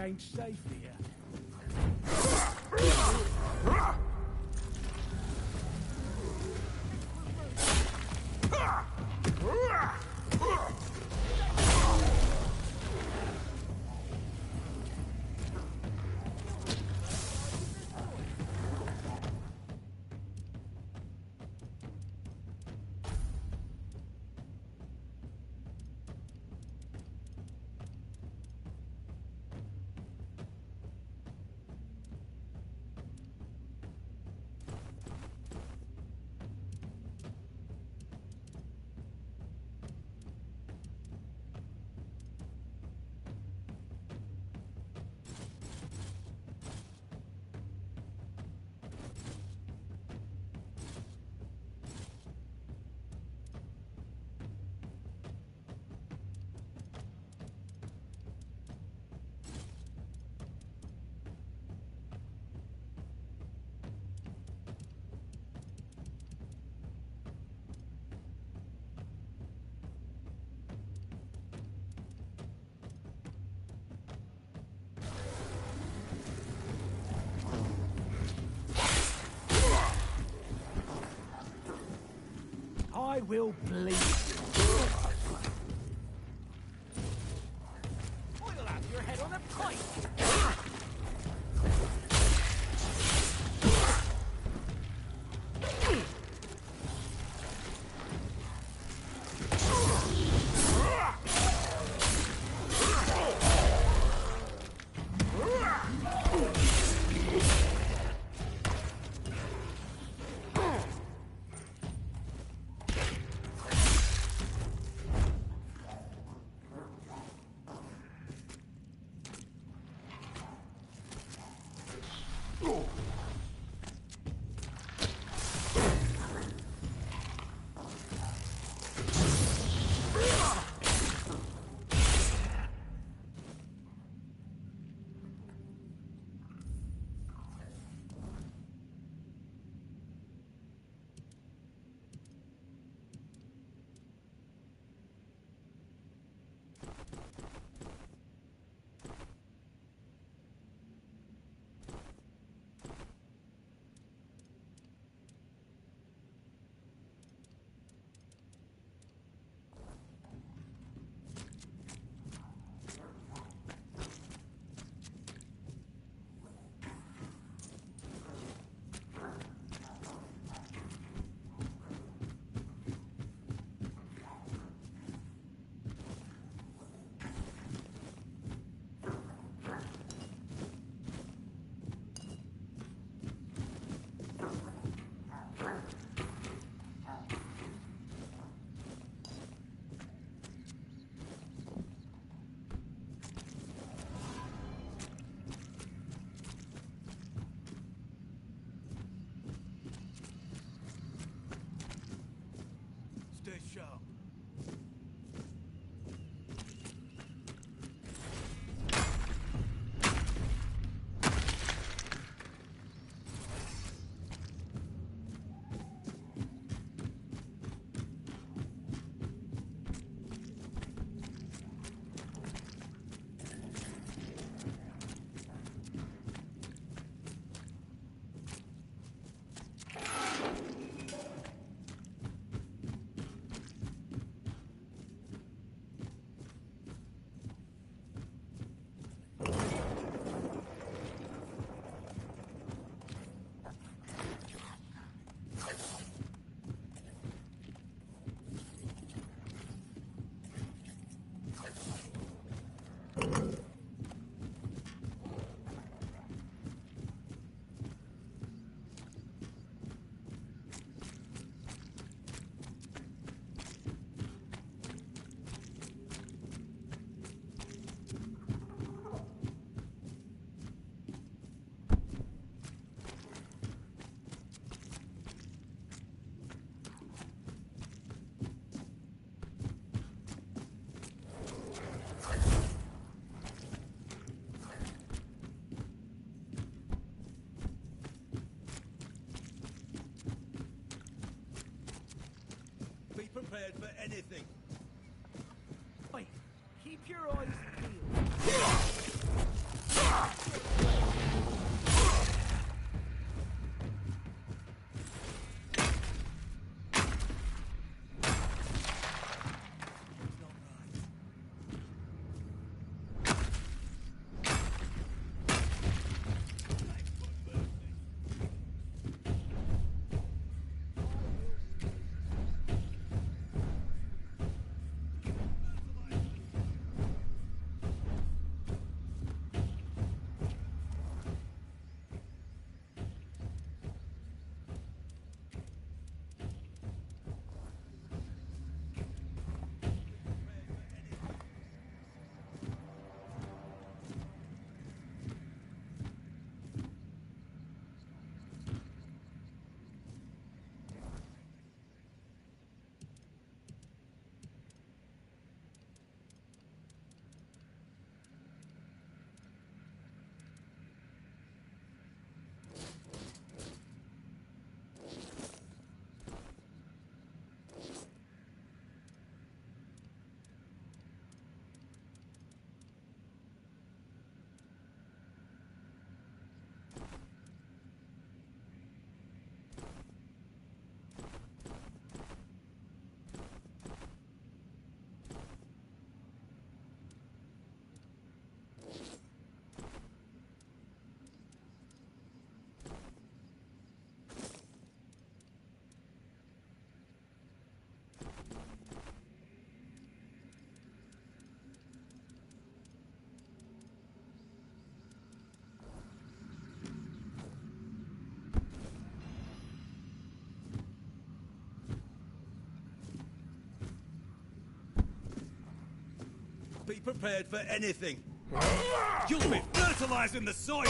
ain't safe here. I will bleed. I'll have your head on a pike. Prepared for anything. Wait, keep your eyes peeled. prepared for anything. You'll be fertilizing the soil!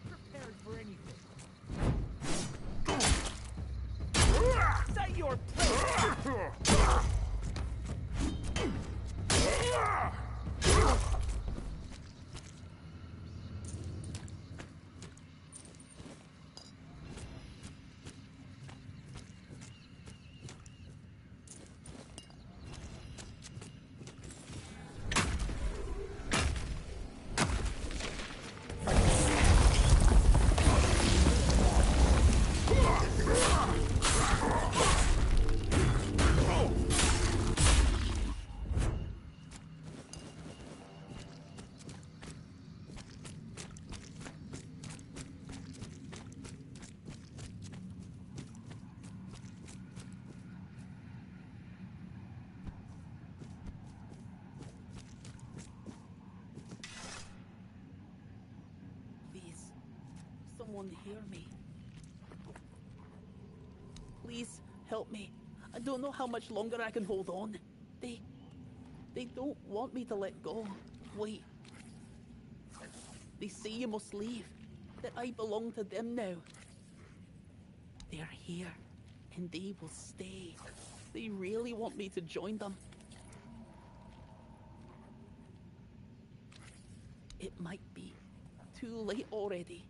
Prepared for anything. Set your place. Please, someone hear me. Please help me. I don't know how much longer I can hold on. They don't want me to let go. Wait. They say you must leave. That I belong to them now. They're here, and they will stay. They really want me to join them. It might be too late already.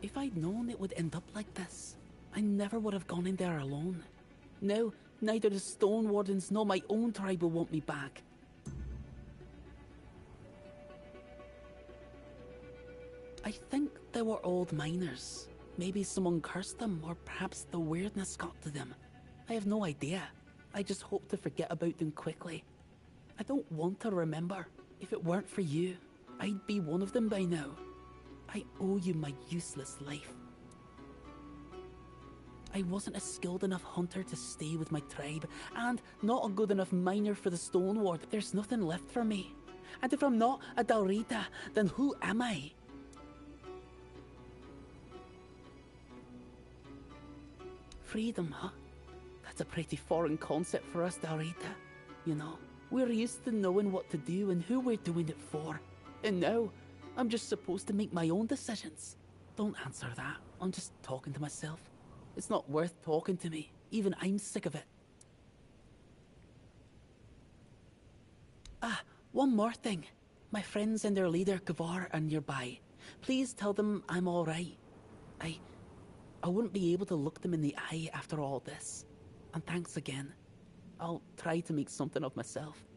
If I'd known it would end up like this, I never would have gone in there alone. No, neither the Stone Wardens nor my own tribe will want me back. I think they were old miners. Maybe someone cursed them, or perhaps the weirdness got to them. I have no idea. I just hope to forget about them quickly. I don't want to remember. If it weren't for you, I'd be one of them by now. I owe you my useless life. I wasn't a skilled enough hunter to stay with my tribe, and not a good enough miner for the Stone Ward. There's nothing left for me. And if I'm not a Dalrita, then who am I? Freedom, huh? That's a pretty foreign concept for us, Dalrita. You know, we're used to knowing what to do and who we're doing it for. And now, I'm just supposed to make my own decisions. Don't answer that. I'm just talking to myself. It's not worth talking to me. Even I'm sick of it. Ah, one more thing. My friends and their leader, Kavar, are nearby. Please tell them I'm alright. I wouldn't be able to look them in the eye after all this. And thanks again. I'll try to make something of myself.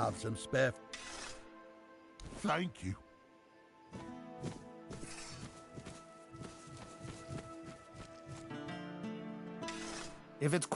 Have some spare. Thank you. If it's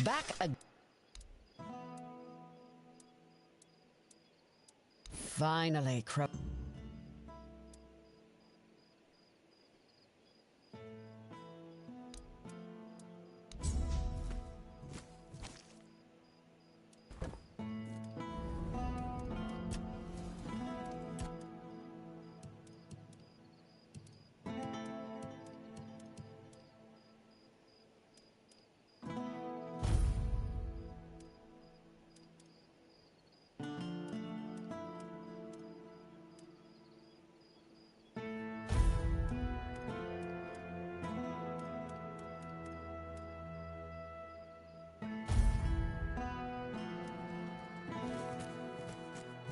back again. Finally, Crow.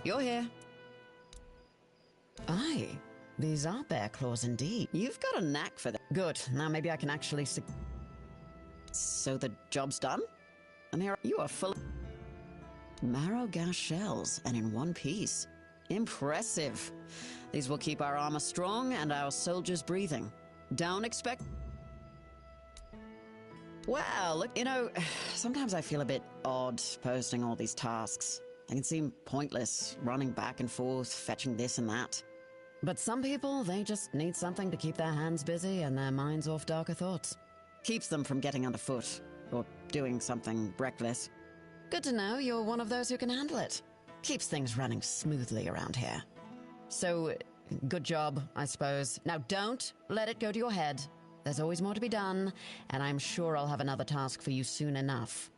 You're here. Aye, these are bear claws indeed. You've got a knack for that. Good, now maybe I can actually So the job's done? And here you are full of marrow gas shells, and in one piece. Impressive. These will keep our armor strong and our soldiers breathing. Don't expect... Well, look, you know, sometimes I feel a bit odd posting all these tasks. They can seem pointless, running back and forth, fetching this and that. But some people, they just need something to keep their hands busy and their minds off darker thoughts. Keeps them from getting underfoot, or doing something reckless. Good to know you're one of those who can handle it. Keeps things running smoothly around here. So, good job, I suppose. Now don't let it go to your head. There's always more to be done, and I'm sure I'll have another task for you soon enough.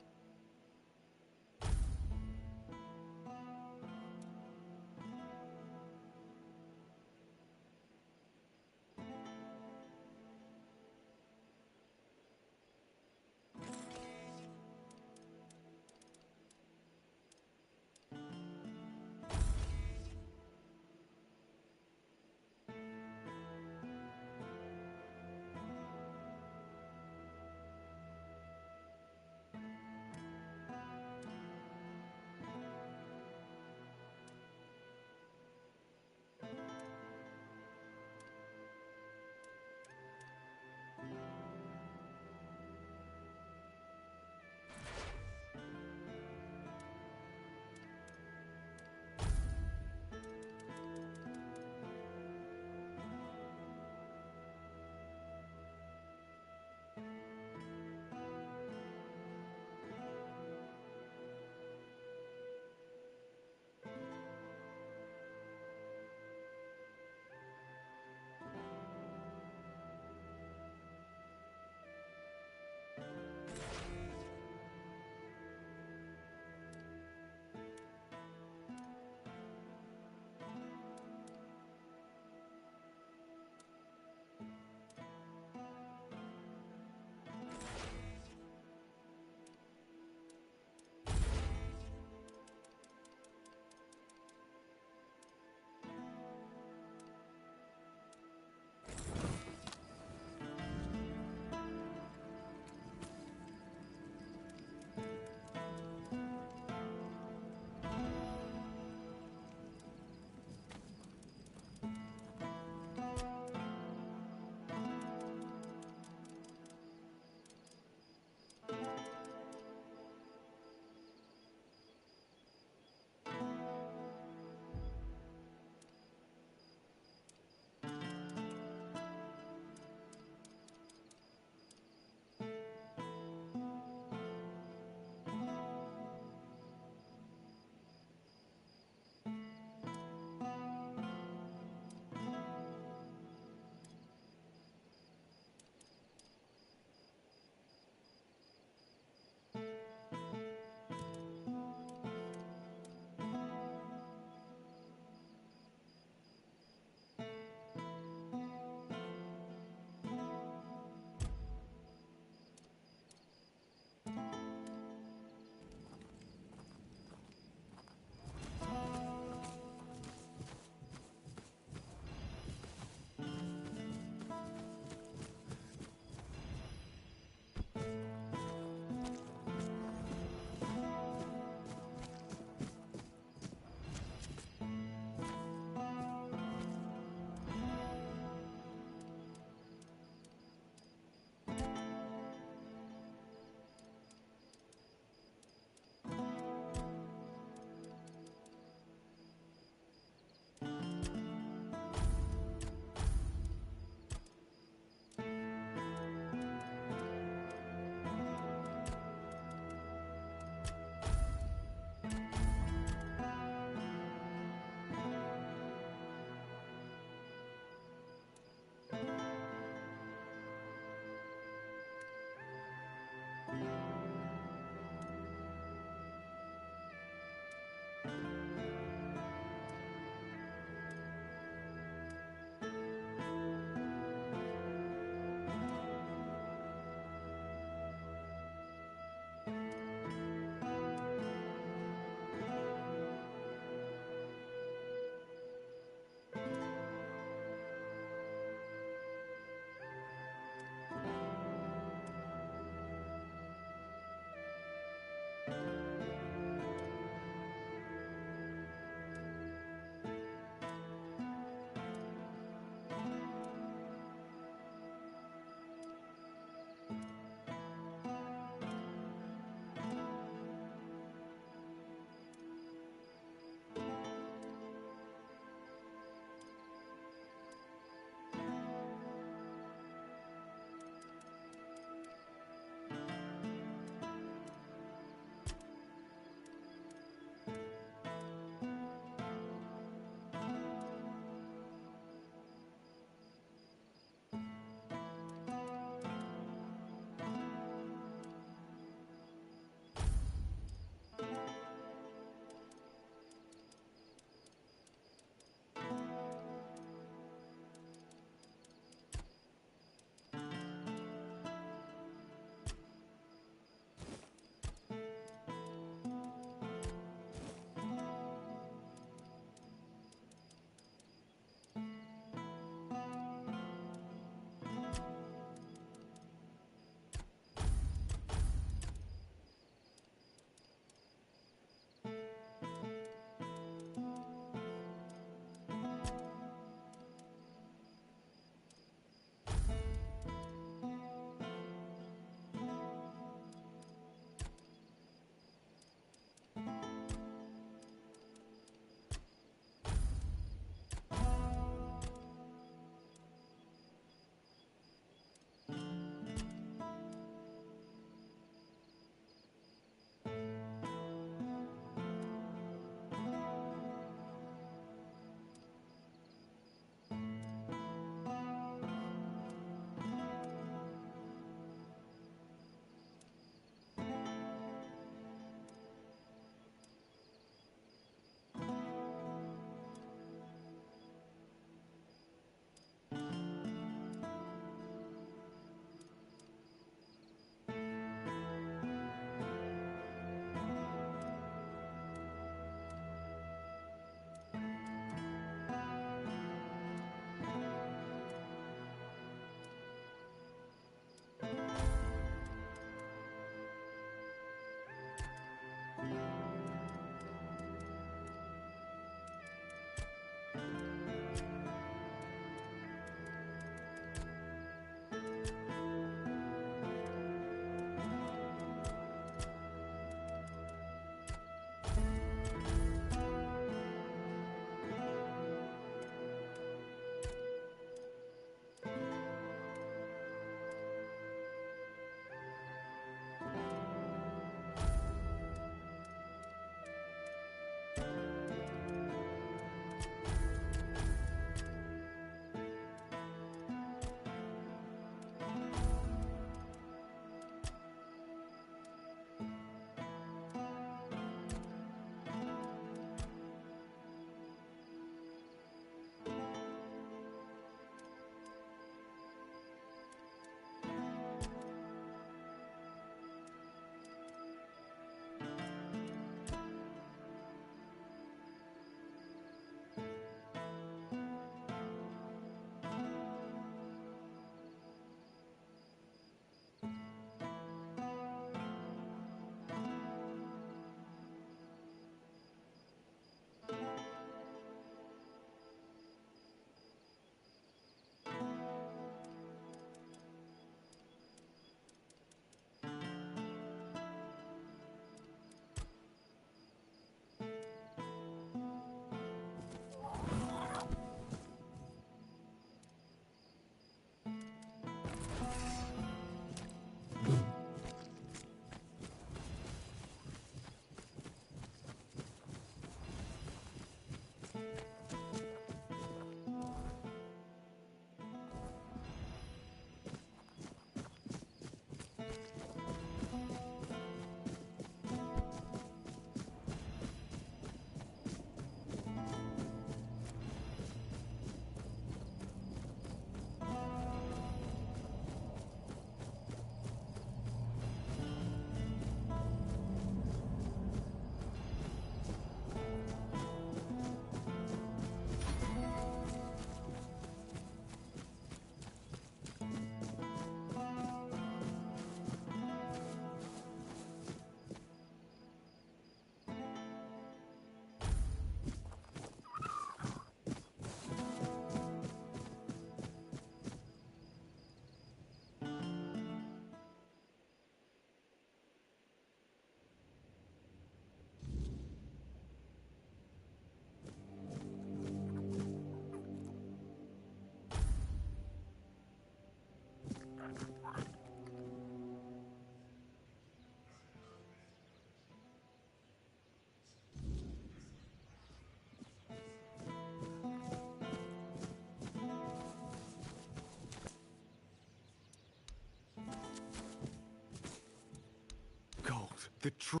Gold, the true.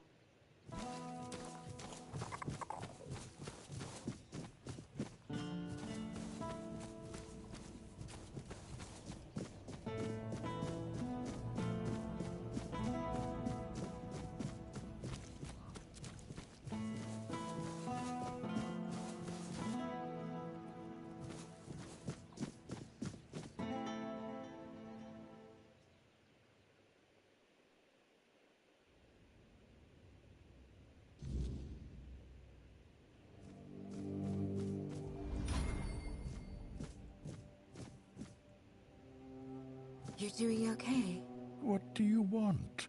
You're doing okay? What do you want?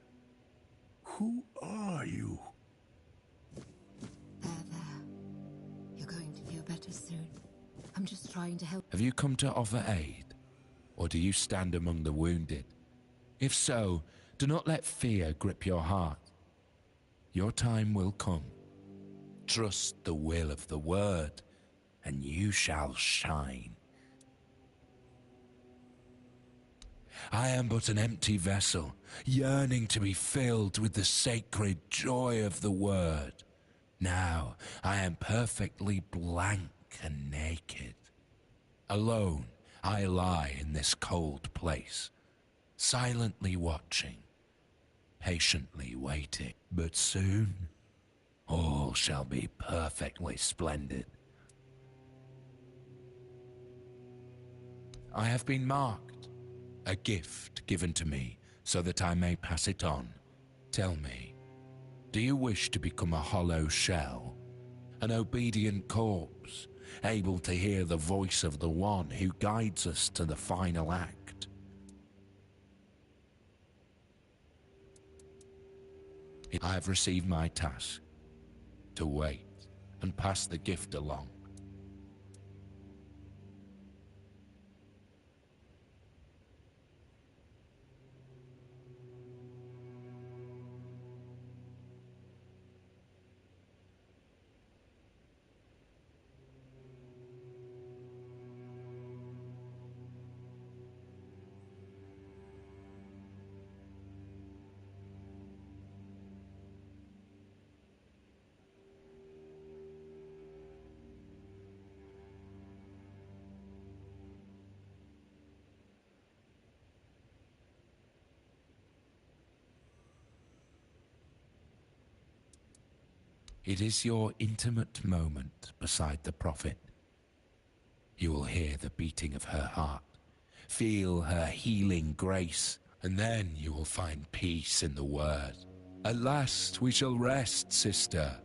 Who are you? There. You're going to feel better soon. I'm just trying to help. Have you come to offer aid? Or do you stand among the wounded? If so, do not let fear grip your heart. Your time will come. Trust the will of the word, and you shall shine. I am but an empty vessel, yearning to be filled with the sacred joy of the word. Now I am perfectly blank and naked. Alone I lie in this cold place, silently watching, patiently waiting. But soon, all shall be perfectly splendid. I have been marked. A gift given to me so that I may pass it on. Tell me, do you wish to become a hollow shell? An obedient corpse, able to hear the voice of the one who guides us to the final act? I have received my task, to wait and pass the gift along. It is your intimate moment beside the prophet. You will hear the beating of her heart, feel her healing grace, and then you will find peace in the word. At last we shall rest, sister.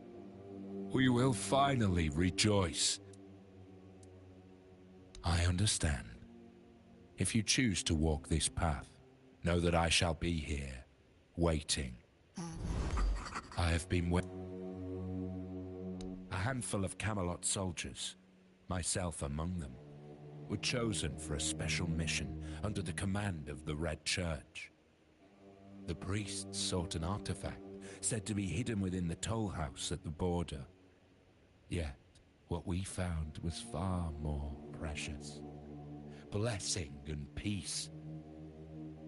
We will finally rejoice. I understand. If you choose to walk this path, know that I shall be here, waiting. I have been waiting. A handful of Camelot soldiers, myself among them, were chosen for a special mission under the command of the Red Church. The priests sought an artifact said to be hidden within the toll house at the border. Yet, what we found was far more precious. Blessing and peace.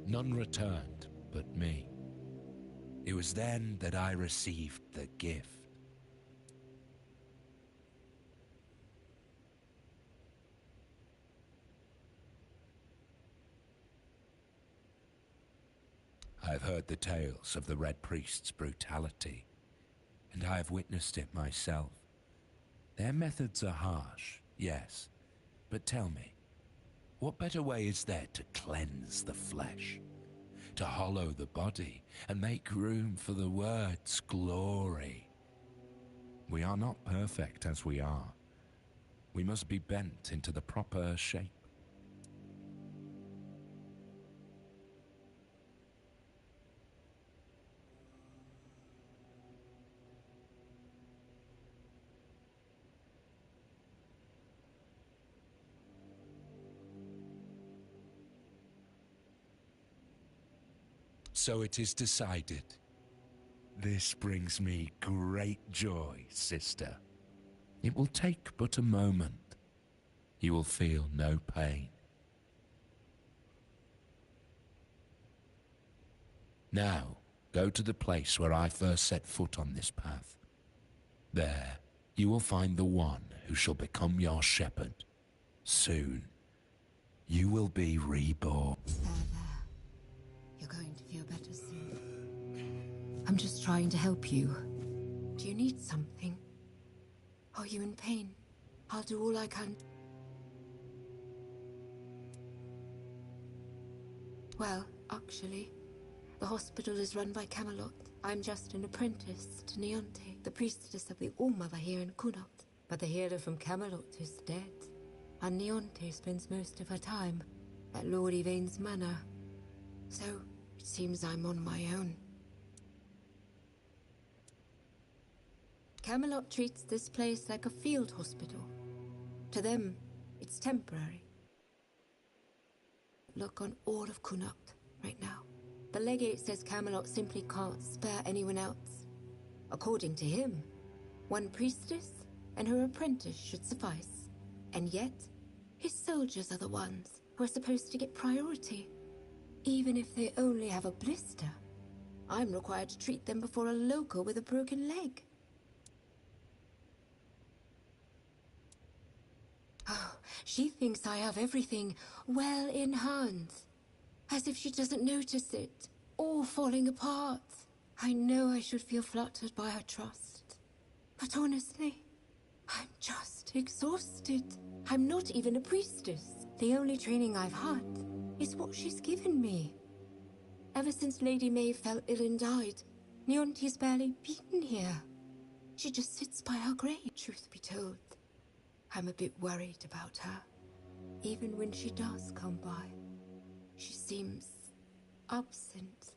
None returned but me. It was then that I received the gift. I've heard the tales of the Red Priest's brutality, and I have witnessed it myself. Their methods are harsh, yes, but tell me, what better way is there to cleanse the flesh, to hollow the body, and make room for the word's glory? We are not perfect as we are. We must be bent into the proper shape. So it is decided. This brings me great joy, sister. It will take but a moment. You will feel no pain. Now, Go to the place where I first set foot on this path. There, you will find the one who shall become your shepherd. Soon, you will be reborn. There. You're going to feel better soon. I'm just trying to help you. Do you need something? Are you in pain? I'll do all I can. Well, actually, the hospital is run by Camelot. I'm just an apprentice to Neonte, the priestess of the All-Mother here in Kunot. But the healer from Camelot is dead, and Neonte spends most of her time at Lord Yvain's manor. So, it seems I'm on my own. Camelot treats this place like a field hospital. To them, it's temporary. Look on all of Kunot right now. The legate says Camelot simply can't spare anyone else. According to him, one priestess and her apprentice should suffice. And yet, his soldiers are the ones who are supposed to get priority. Even if they only have a blister, I'm required to treat them before a local with a broken leg. Oh, she thinks I have everything well in hand. As if she doesn't notice it, all falling apart. I know I should feel flattered by her trust. But honestly, I'm just exhausted. I'm not even a priestess. The only training I've had is what she's given me. Ever since Lady May fell ill and died, Neonte's barely been here. She just sits by her grave. Truth be told, I'm a bit worried about her. Even when she does come by, she seems absent,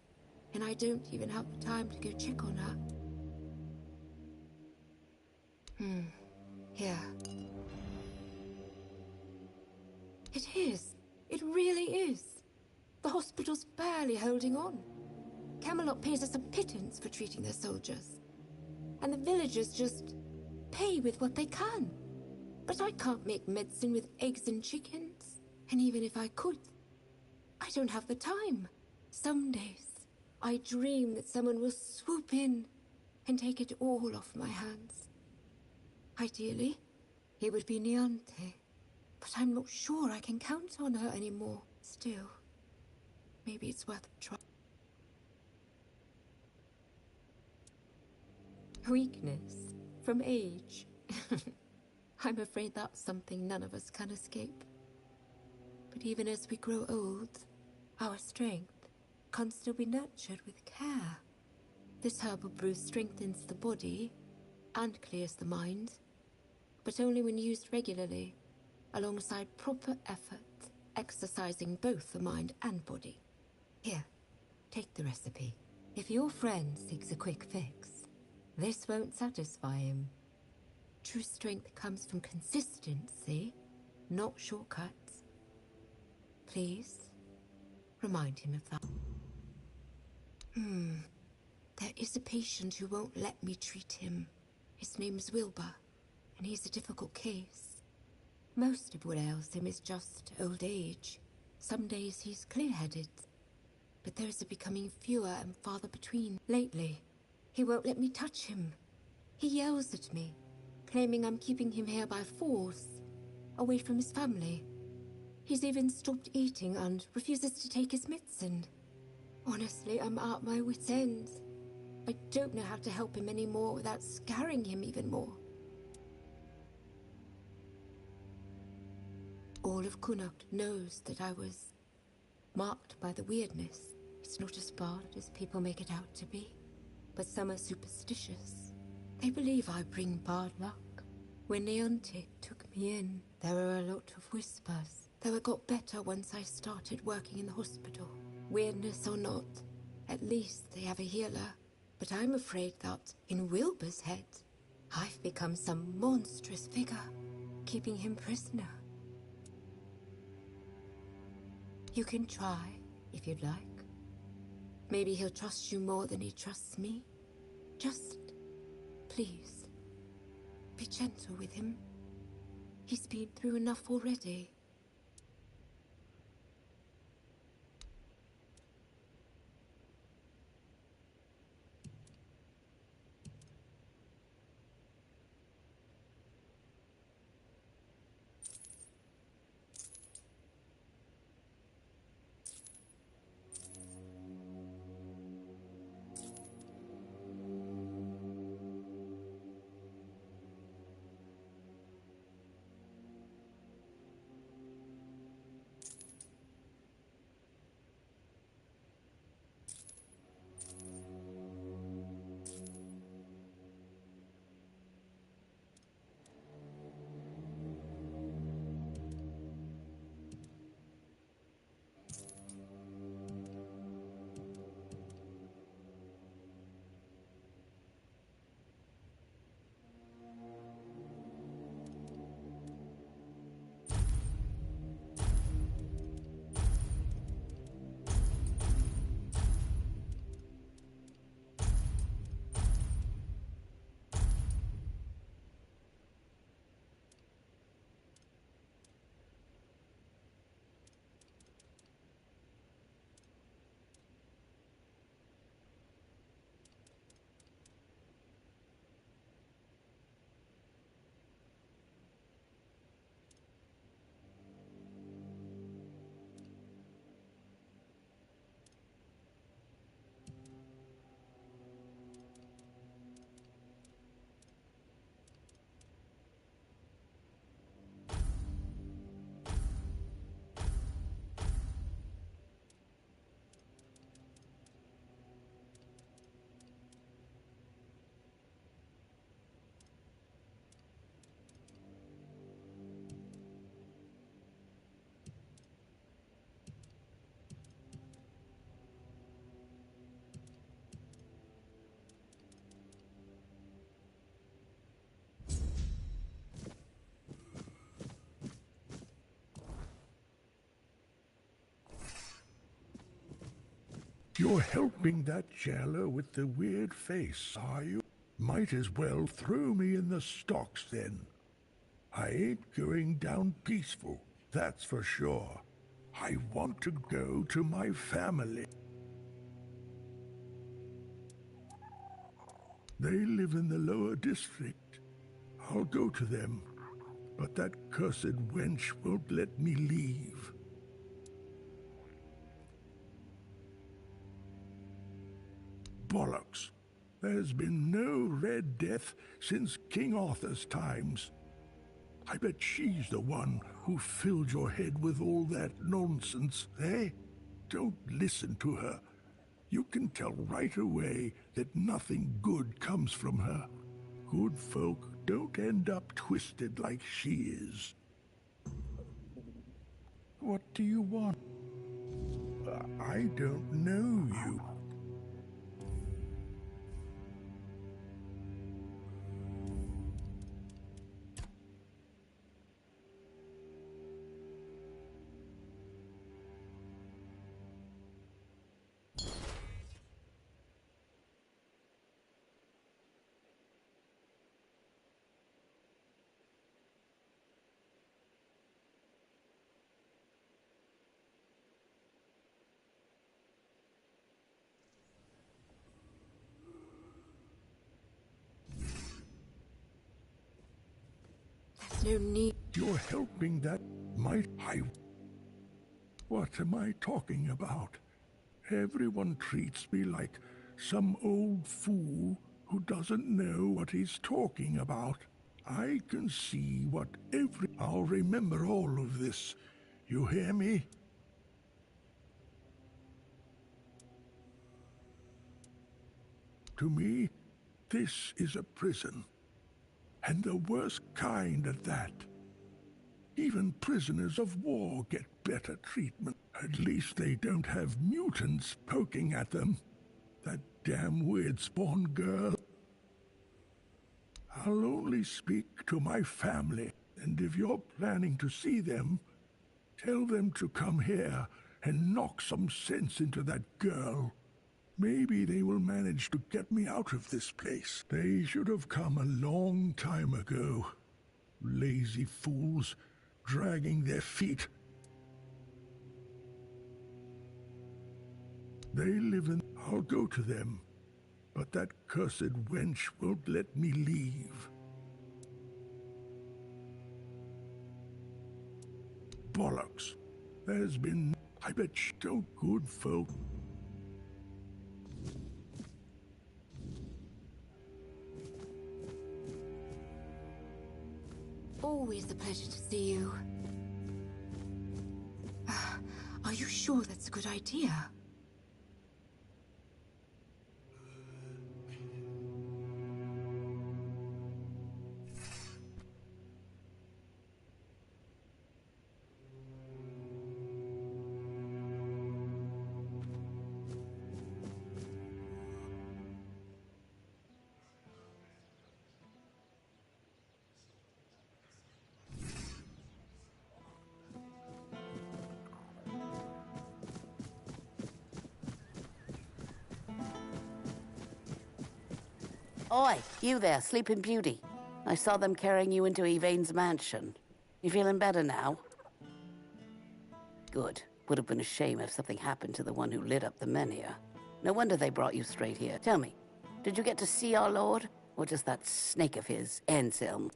and I don't even have the time to go check on her. Here. It is. It really is. The hospital's barely holding on. Camelot pays us a pittance for treating their soldiers. And the villagers just pay with what they can. But I can't make medicine with eggs and chickens. And even if I could, I don't have the time. Some days, I dream that someone will swoop in and take it all off my hands. Ideally, it would be Neonte, but I'm not sure I can count on her anymore. Still, maybe it's worth a try. Weakness from age. I'm afraid that's something none of us can escape. But even as we grow old, our strength can still be nurtured with care. This herbal brew strengthens the body and clears the mind, but only when used regularly, alongside proper effort, exercising both the mind and body. Here, take the recipe. If your friend seeks a quick fix, this won't satisfy him. True strength comes from consistency, not shortcuts. Please, remind him of that. There is a patient who won't let me treat him. His name's Wilbur, and he's a difficult case. Most of what ails him is just old age. Some days he's clear-headed, but those are becoming fewer and farther between. Lately, he won't let me touch him. He yells at me, claiming I'm keeping him here by force, away from his family. He's even stopped eating and refuses to take his medicine. Honestly, I'm at my wit's end. I don't know how to help him anymore without scaring him even more. All of Kunot knows that I was marked by the weirdness. It's not as bad as people make it out to be, but some are superstitious. They believe I bring bad luck. When Neonte took me in, there were a lot of whispers, though it got better once I started working in the hospital. Weirdness or not, at least they have a healer. But I'm afraid that, in Wilbur's head, I've become some monstrous figure, keeping him prisoner. You can try, if you'd like. Maybe he'll trust you more than he trusts me. Just, please, be gentle with him. He's been through enough already. You're helping that jailer with the weird face, are you? Might as well throw me in the stocks then. I ain't going down peaceful, that's for sure. I want to go to my family. They live in the lower district. I'll go to them, but that cursed wench won't let me leave. Bollocks. There's been no Red Death since King Arthur's times. I bet she's the one who filled your head with all that nonsense, eh? Don't listen to her. You can tell right away that nothing good comes from her. Good folk don't end up twisted like she is. What do you want? I don't know you. No need. You're helping that might I... What am I talking about? Everyone treats me like some old fool who doesn't know what he's talking about. I can see what I'll remember all of this. You hear me? To me, this is a prison. And the worst kind at that. Even prisoners of war get better treatment. At least they don't have mutants poking at them. That damn weird spawn girl. I'll only speak to my family, and if you're planning to see them, tell them to come here and knock some sense into that girl. Maybe they will manage to get me out of this place. They should have come a long time ago. Lazy fools, dragging their feet. They live in... I'll go to them. But that cursed wench won't let me leave. Bollocks. There's been... I bet you don't good folk... Always a pleasure to see you. Are you sure that's a good idea? Oi, you there, Sleeping Beauty. I saw them carrying you into Yvain's mansion. You feeling better now? Good. Would have been a shame if something happened to the one who lit up the menhir. No wonder they brought you straight here. Tell me, did you get to see our lord? Or just that snake of his, Anselm?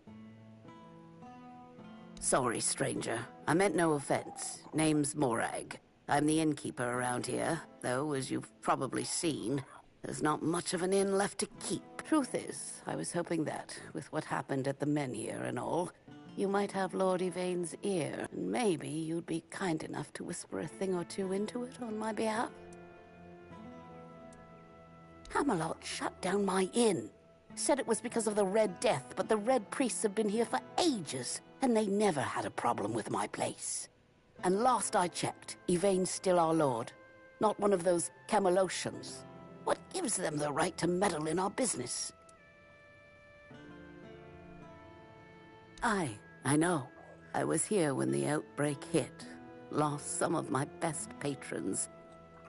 Sorry, stranger. I meant no offense. Name's Morag. I'm the innkeeper around here, though, as you've probably seen, there's not much of an inn left to keep. Truth is, I was hoping that, with what happened at the menhir and all, you might have Lord Yvain's ear, and maybe you'd be kind enough to whisper a thing or two into it on my behalf. Camelot shut down my inn. Said it was because of the Red Death, but the Red Priests have been here for ages, and they never had a problem with my place. And last I checked, Yvain's still our lord, not one of those Camelocians. What gives them the right to meddle in our business? I know. I was here when the outbreak hit. Lost some of my best patrons.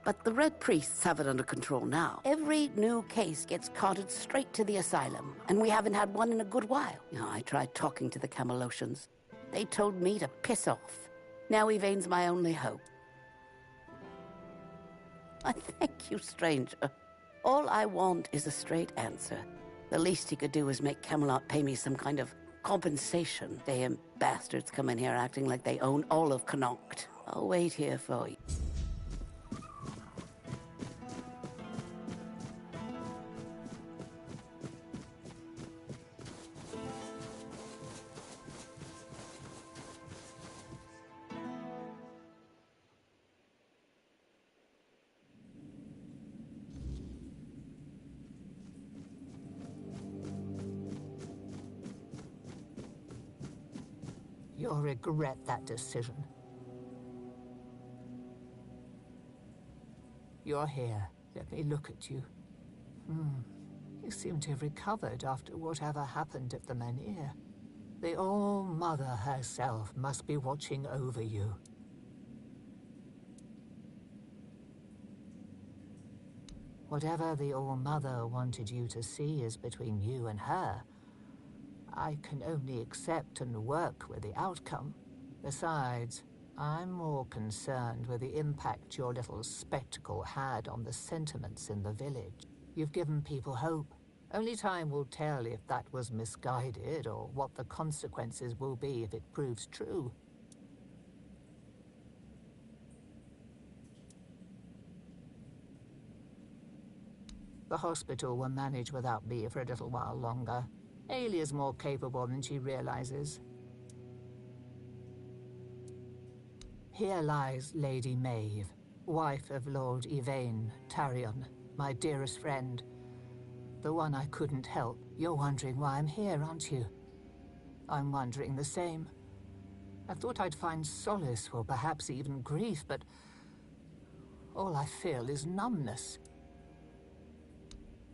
But the Red Priests have it under control now. Every new case gets carted straight to the asylum, and we haven't had one in a good while. I tried talking to the Camelosians. They told me to piss off. Now Yvain's my only hope. I thank you, stranger. All I want is a straight answer. The least he could do is make Camelot pay me some kind of compensation. Damn bastards come in here acting like they own all of Connacht. I'll wait here for you. You'll regret that decision. You're here. Let me look at you. You seem to have recovered after whatever happened at the Menhir. The All-Mother herself must be watching over you. Whatever the All-Mother wanted you to see is between you and her. I can only accept and work with the outcome. Besides, I'm more concerned with the impact your little spectacle had on the sentiments in the village. You've given people hope. Only time will tell if that was misguided or what the consequences will be if it proves true. The hospital will manage without me for a little while longer. Ailia's more capable than she realizes. Here lies Lady Maeve, wife of Lord Yvain Tarion, my dearest friend. The one I couldn't help. You're wondering why I'm here, aren't you? I'm wondering the same. I thought I'd find solace, or perhaps even grief, but all I feel is numbness.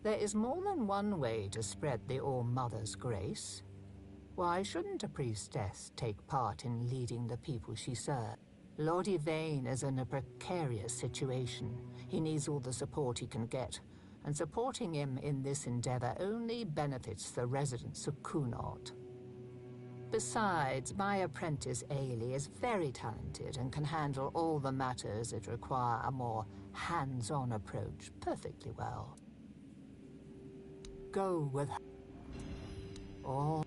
There is more than one way to spread the All-Mother's grace. Why shouldn't a priestess take part in leading the people she serves? Lord Yvain is in a precarious situation. He needs all the support he can get, and supporting him in this endeavor only benefits the residents of Connaught. Besides, my apprentice Ailey is very talented and can handle all the matters that require a more hands-on approach perfectly well. Go with her. Oh.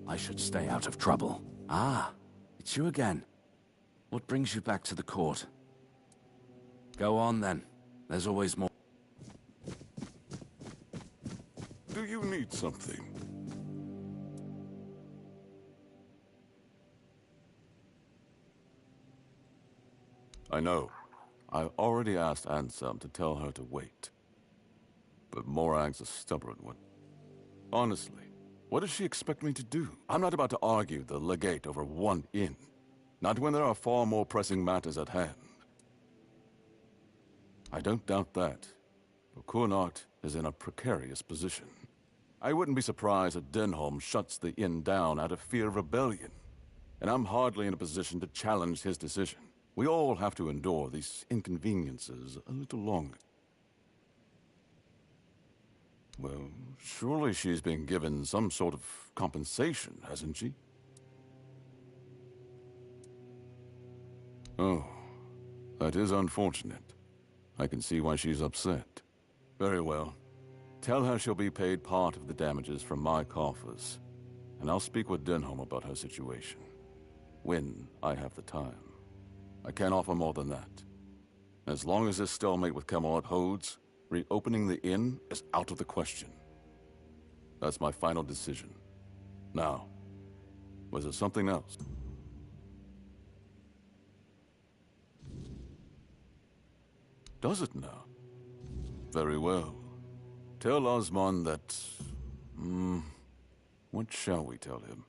I should stay out of trouble. Ah, it's you again. What brings you back to the court? Go on then. There's always more. Do you need something? I know. I already asked Ansem to tell her to wait. But Morag's a stubborn one. Honestly, what does she expect me to do? I'm not about to argue the legate over one inn. Not when there are far more pressing matters at hand. I don't doubt that. But Connaught is in a precarious position. I wouldn't be surprised if Denholm shuts the inn down out of fear of rebellion. And I'm hardly in a position to challenge his decision. We all have to endure these inconveniences a little longer. Well, surely she's been given some sort of compensation, hasn't she? Oh, that is unfortunate. I can see why she's upset. Very well. Tell her she'll be paid part of the damages from my coffers, and I'll speak with Denholm about her situation. When I have the time. I can't offer more than that. As long as this stalemate with Camelot holds, reopening the inn is out of the question. That's my final decision. Now, was there something else? Does it now? Very well. Tell Osmond that... what shall we tell him?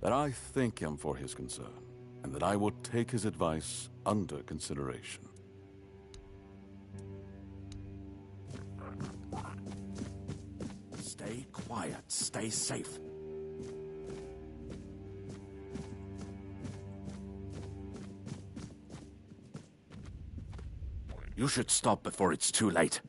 That I thank him for his concern, and that I will take his advice under consideration. Stay quiet. Stay safe. You should stop before it's too late.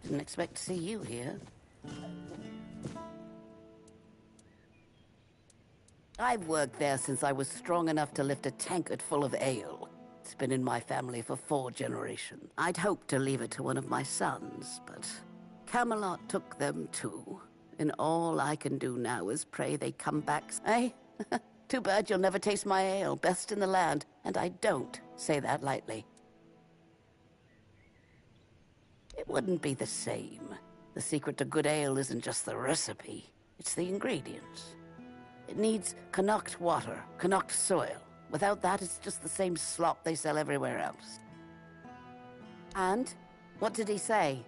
Didn't expect to see you here. I've worked there since I was strong enough to lift a tankard full of ale. It's been in my family for 4 generations. I'd hoped to leave it to one of my sons, but Camelot took them too. And all I can do now is pray they come back. Eh? Too bad you'll never taste my ale, best in the land. And I don't say that lightly. It wouldn't be the same. The secret to good ale isn't just the recipe, it's the ingredients. It needs Connacht water, Connacht soil. Without that, it's just the same slop they sell everywhere else. And? What did he say?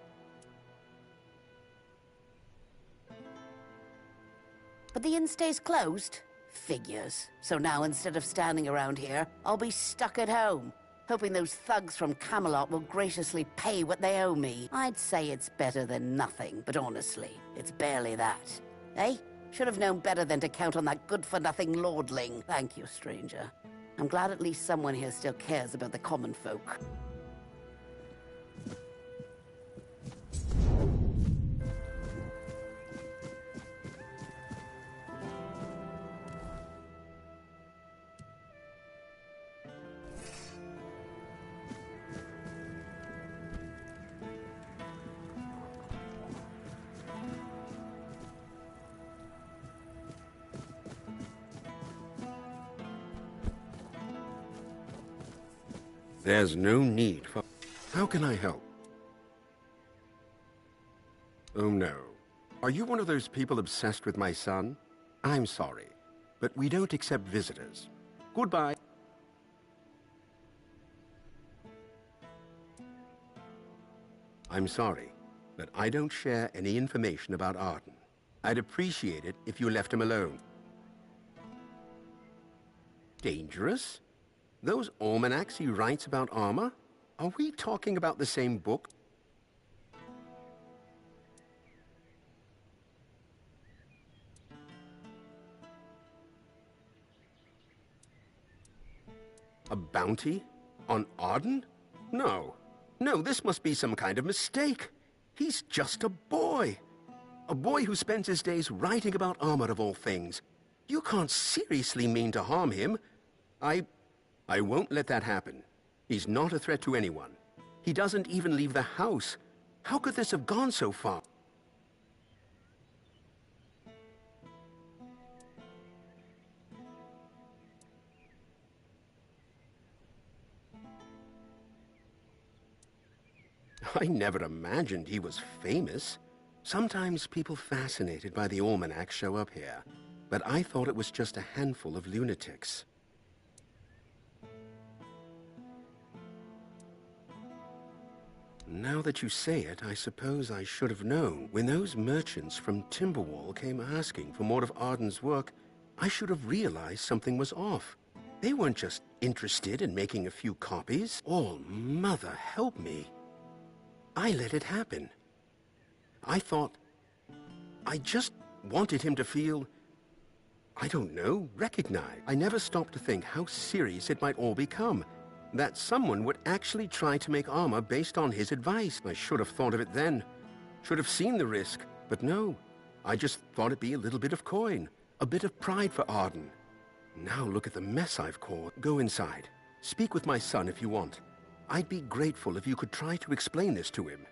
But the inn stays closed? Figures. So now instead of standing around here, I'll be stuck at home, hoping those thugs from Camelot will graciously pay what they owe me. I'd say it's better than nothing, but honestly, it's barely that. Eh? Should have known better than to count on that good-for-nothing lordling. Thank you, stranger. I'm glad at least someone here still cares about the common folk. There's no need for... How can I help? Oh no. Are you one of those people obsessed with my son? I'm sorry, but we don't accept visitors. Goodbye. I'm sorry, but I don't share any information about Arden. I'd appreciate it if you left him alone. Dangerous? Those almanacs he writes about armor? Are we talking about the same book? A bounty? On Arden? No. No, this must be some kind of mistake. He's just a boy. A boy who spends his days writing about armor of all things. You can't seriously mean to harm him. I won't let that happen. He's not a threat to anyone. He doesn't even leave the house. How could this have gone so far? I never imagined he was famous. Sometimes people fascinated by the almanac show up here, but I thought it was just a handful of lunatics. Now that you say it, I suppose I should have known. When those merchants from Timberwall came asking for more of Arden's work, I should have realized something was off. They weren't just interested in making a few copies. Oh, Mother, help me. I let it happen. I just wanted him to feel, I don't know, recognized. I never stopped to think how serious it might all become. That someone would actually try to make armor based on his advice. I should have thought of it then. Should have seen the risk. But no. I just thought it'd be a little bit of coin. A bit of pride for Arden. Now look at the mess I've caused. Go inside. Speak with my son if you want. I'd be grateful if you could try to explain this to him.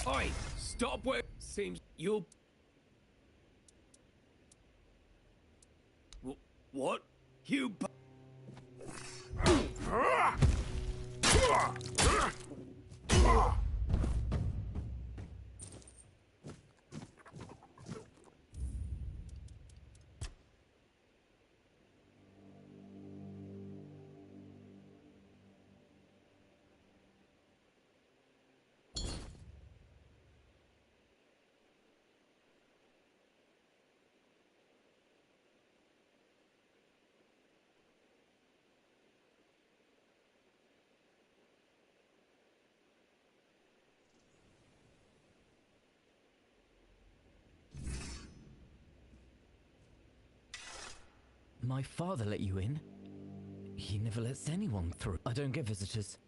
Oi! Stop where seems you'll... What? You... My father let you in? He never lets anyone through. I don't get visitors.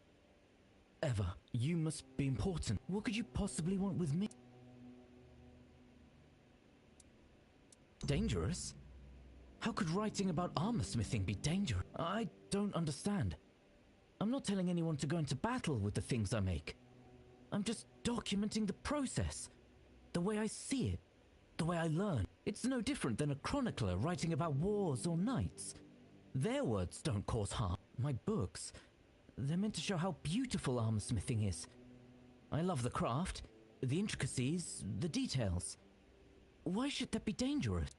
Ever. You must be important. What could you possibly want with me? Dangerous? How could writing about armorsmithing be dangerous? I don't understand. I'm not telling anyone to go into battle with the things I make. I'm just documenting the process. The way I see it. The way I learn. It's no different than a chronicler writing about wars or knights. Their words don't cause harm. My books, they're meant to show how beautiful armorsmithing is. I love the craft, the intricacies, the details. Why should that be dangerous?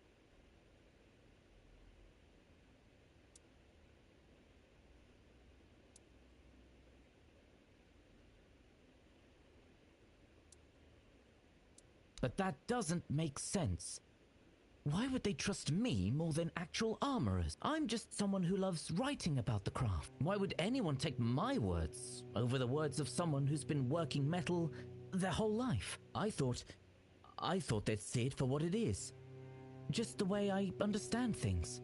But that doesn't make sense. Why would they trust me more than actual armorers? I'm just someone who loves writing about the craft. Why would anyone take my words over the words of someone who's been working metal their whole life? I thought they'd see it for what it is. Just the way I understand things.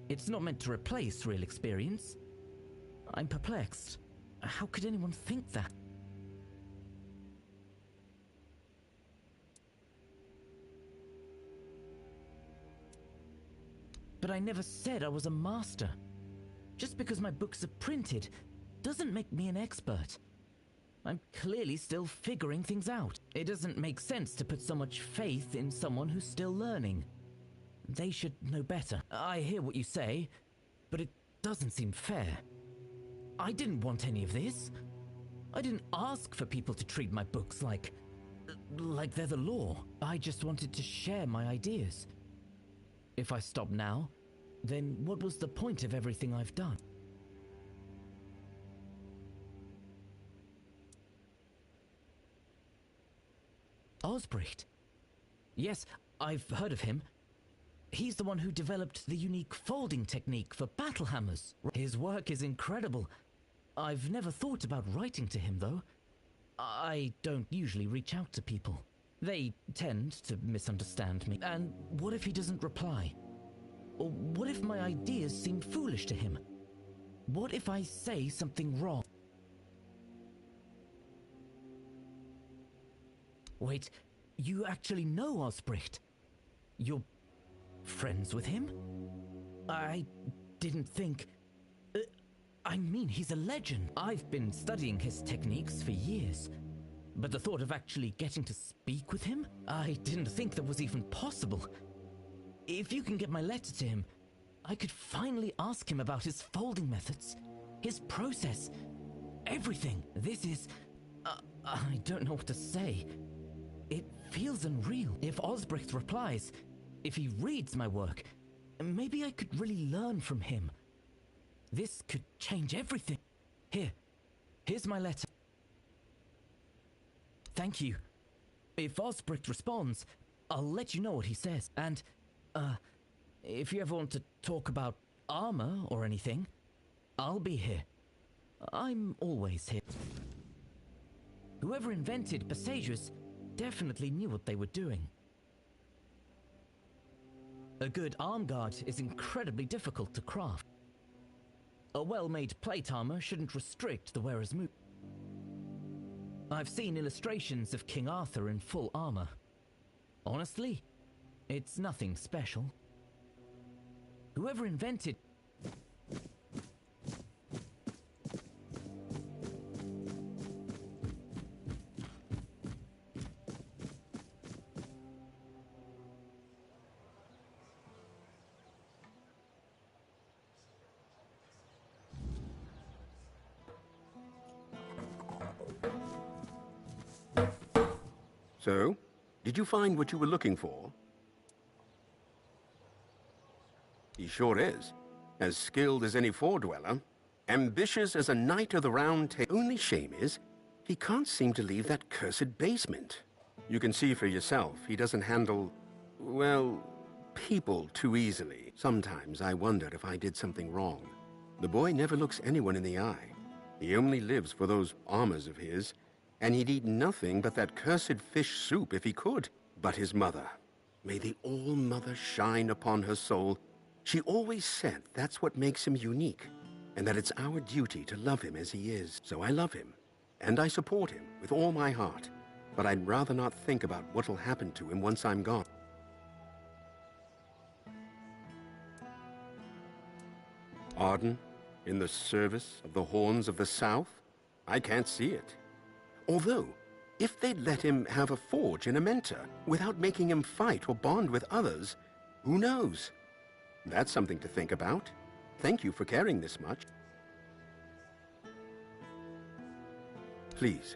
It's not meant to replace real experience. I'm perplexed. How could anyone think that? But I never said I was a master. Just because my books are printed doesn't make me an expert. I'm clearly still figuring things out. It doesn't make sense to put so much faith in someone who's still learning. They should know better. I hear what you say, but it doesn't seem fair. I didn't want any of this. I didn't ask for people to treat my books like they're the law. I just wanted to share my ideas. If I stop now, then what was the point of everything I've done? Osbricht. Yes, I've heard of him. He's the one who developed the unique folding technique for battle hammers. His work is incredible. I've never thought about writing to him, though. I don't usually reach out to people. They tend to misunderstand me. And what if he doesn't reply? Or what if my ideas seem foolish to him? What if I say something wrong? Wait, you actually know Osbricht? You're friends with him? I didn't think... I mean, he's a legend. I've been studying his techniques for years. But the thought of actually getting to speak with him? I didn't think that was even possible. If you can get my letter to him, I could finally ask him about his folding methods, his process, everything. This is... I don't know what to say. It feels unreal. If Osbricht replies, if he reads my work, maybe I could really learn from him. This could change everything. Here's my letter. Thank you. If Osbricht responds, I'll let you know what he says. And, if you ever want to talk about armor or anything, I'll be here. I'm always here. Whoever invented Passages definitely knew what they were doing. A good arm guard is incredibly difficult to craft. A well-made plate armor shouldn't restrict the wearer's movement. I've seen illustrations of King Arthur in full armor. Honestly, it's nothing special. Whoever invented... So, did you find what you were looking for? He sure is. As skilled as any four-dweller. Ambitious as a knight of the round table. Only shame is, he can't seem to leave that cursed basement. You can see for yourself, he doesn't handle, well, people too easily. Sometimes I wondered if I did something wrong. The boy never looks anyone in the eye. He only lives for those armors of his, and he'd eat nothing but that cursed fish soup if he could. But his mother, may the All-Mother shine upon her soul, she always said that's what makes him unique, and that it's our duty to love him as he is. So I love him, and I support him with all my heart, but I'd rather not think about what'll happen to him once I'm gone. Arden, in the service of the Horns of the South? I can't see it. Although, if they'd let him have a forge and a mentor, without making him fight or bond with others, who knows? That's something to think about. Thank you for caring this much. Please,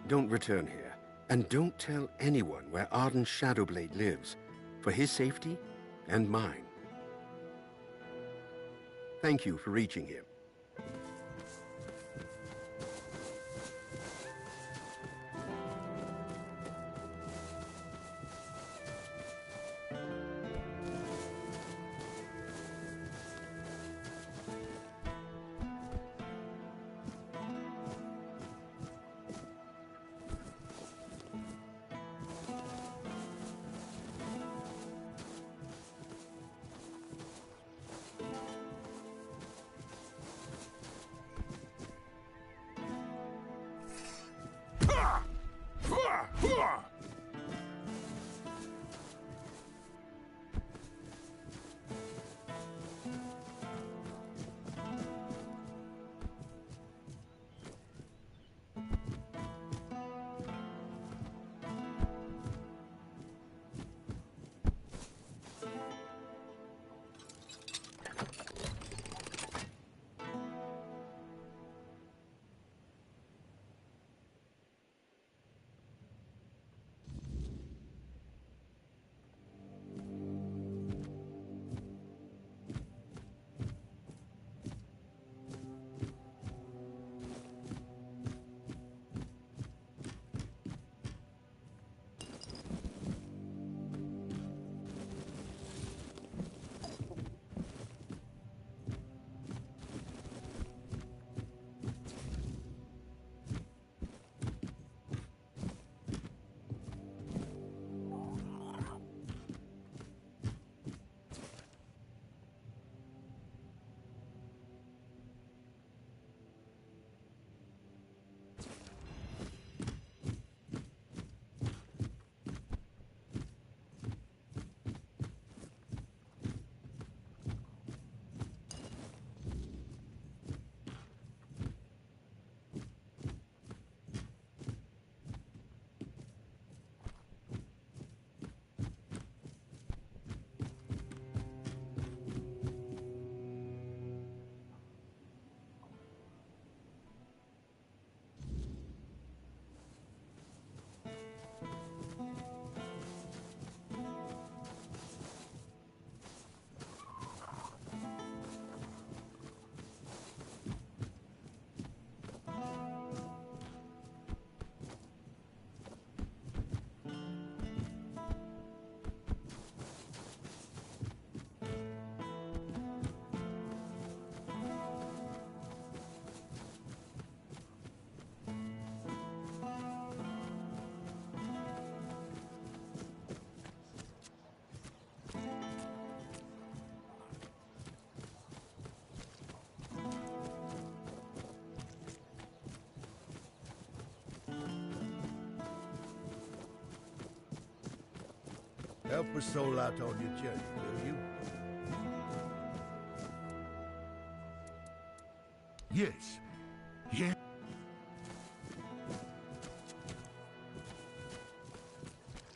don't return here, and don't tell anyone where Arden Shadowblade lives, for his safety and mine. Thank you for reaching him. Help a soul out on your journey, will you? Yes. Yeah.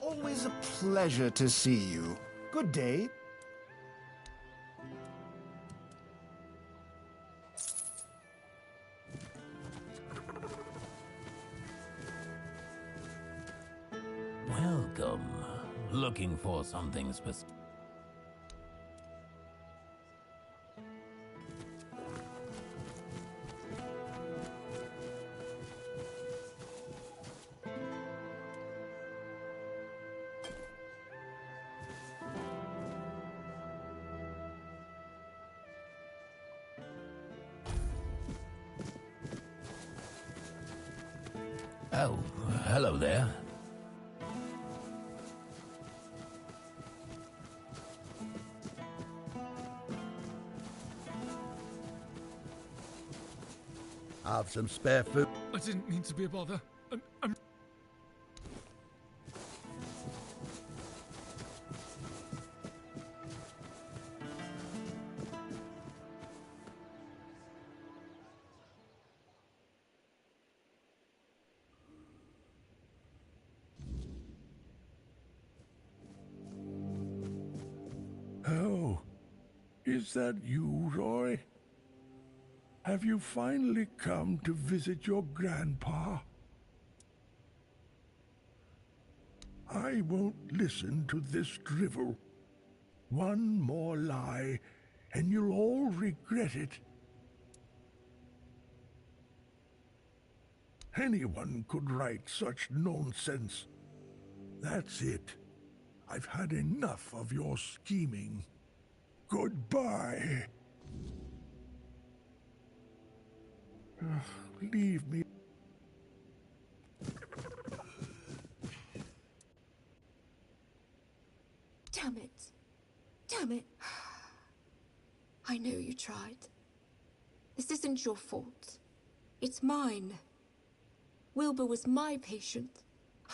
Always a pleasure to see you. Good day. Welcome. Looking for something specific? Oh, hello there. Have some spare food. I didn't mean to be a bother. I'm... Oh, is that you, Roy? Have you finally come to visit your grandpa? I won't listen to this drivel. One more lie, and you'll all regret it. Anyone could write such nonsense. That's it. I've had enough of your scheming. Goodbye. Leave me. Damn it. Damn it. I know you tried. This isn't your fault. It's mine. Wilbur was my patient.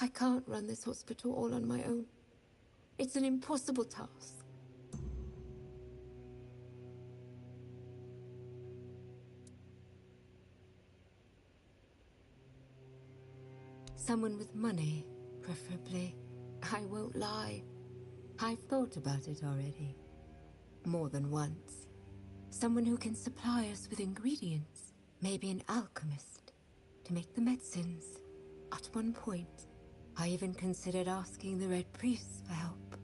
I can't run this hospital all on my own. It's an impossible task. Someone with money, preferably. I won't lie. I've thought about it already. More than once. Someone who can supply us with ingredients. Maybe an alchemist. To make the medicines. At one point, I even considered asking the Red Priests for help.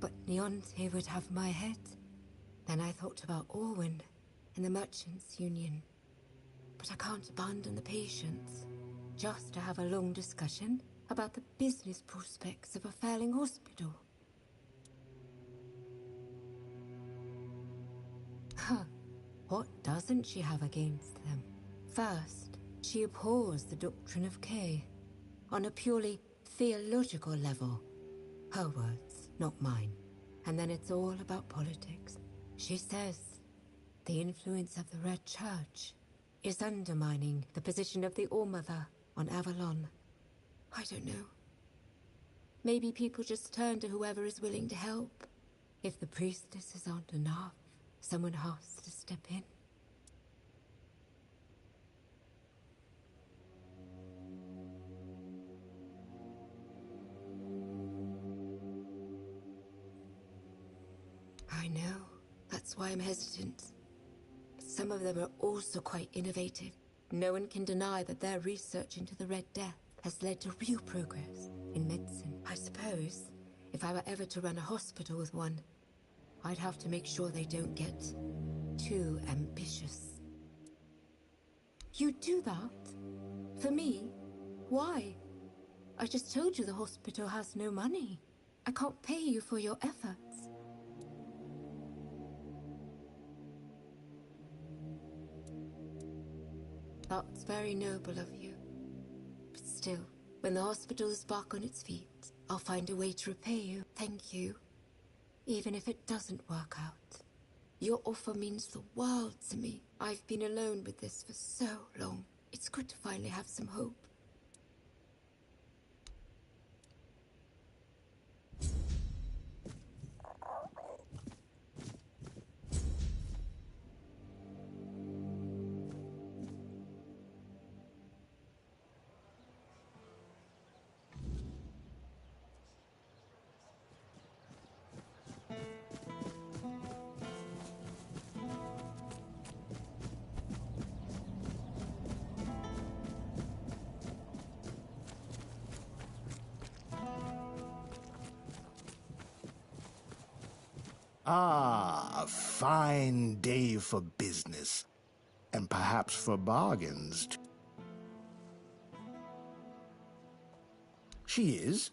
But Neonte would have my head. Then I thought about Orwin and the Merchants' Union. But I can't abandon the patients. Just to have a long discussion about the business prospects of a failing hospital. Huh. What doesn't she have against them? First, she abhors the doctrine of K. On a purely theological level. Her words, not mine. And then it's all about politics. She says the influence of the Red Church is undermining the position of the All-Mother on Avalon. I don't know. Maybe people just turn to whoever is willing to help. If the priestesses aren't enough, someone has to step in. I know. That's why I'm hesitant. But some of them are also quite innovative. No one can deny that their research into the Red Death has led to real progress in medicine. I suppose, if I were ever to run a hospital with one, I'd have to make sure they don't get too ambitious. You do that? For me? Why? I just told you the hospital has no money. I can't pay you for your efforts. That's very noble of you. But still, when the hospital is back on its feet, I'll find a way to repay you. Thank you. Even if it doesn't work out. Your offer means the world to me. I've been alone with this for so long. It's good to finally have some hope. Ah, a fine day for business. And perhaps for bargains, too. She is?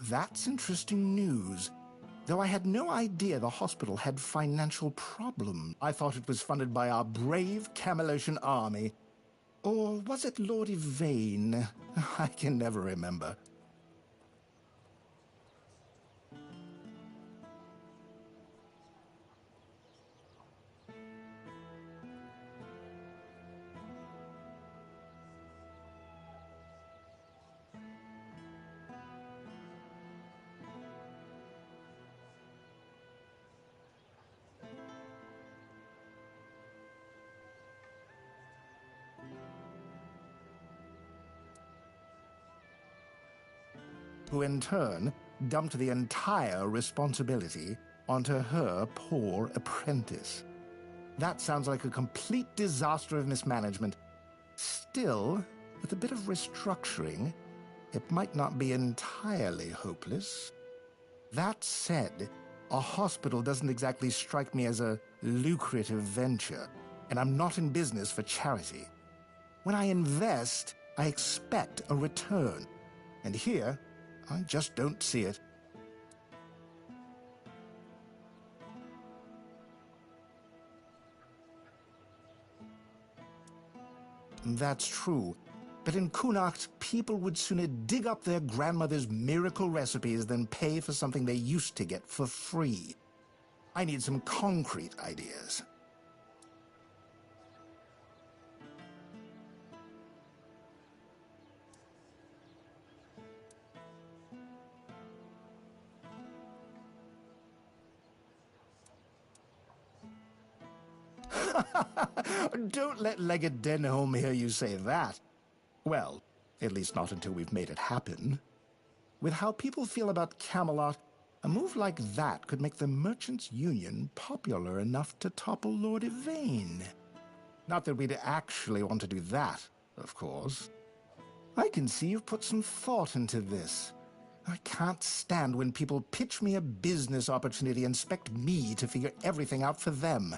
That's interesting news. Though I had no idea the hospital had financial problems. I thought it was funded by our brave Camelosian army. Or was it Lord Yvain? I can never remember. Who in turn dumped the entire responsibility onto her poor apprentice. That sounds like a complete disaster of mismanagement. Still, with a bit of restructuring, it might not be entirely hopeless. That said, a hospital doesn't exactly strike me as a lucrative venture, and I'm not in business for charity. When I invest, I expect a return. And here, I just don't see it. That's true. But in Connacht, people would sooner dig up their grandmother's miracle recipes than pay for something they used to get for free. I need some concrete ideas. Don't let Leggett Denholm hear you say that. Well, at least not until we've made it happen. With how people feel about Camelot, a move like that could make the Merchants' Union popular enough to topple Lord Yvain. Not that we'd actually want to do that, of course. I can see you've put some thought into this. I can't stand when people pitch me a business opportunity and expect me to figure everything out for them.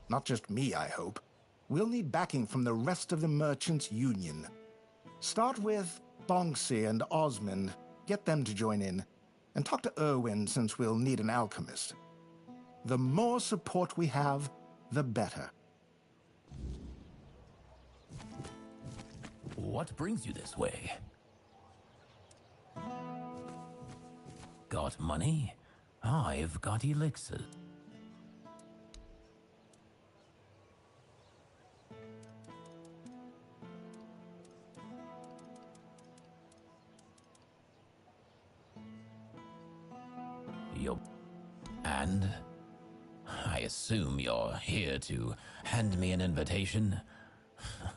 Not just me, I hope. We'll need backing from the rest of the Merchants' Union. Start with Bonksy and Osmond. Get them to join in. And talk to Erwin, since we'll need an alchemist. The more support we have, the better. What brings you this way? Got money? I've got elixir. And? I assume you're here to hand me an invitation?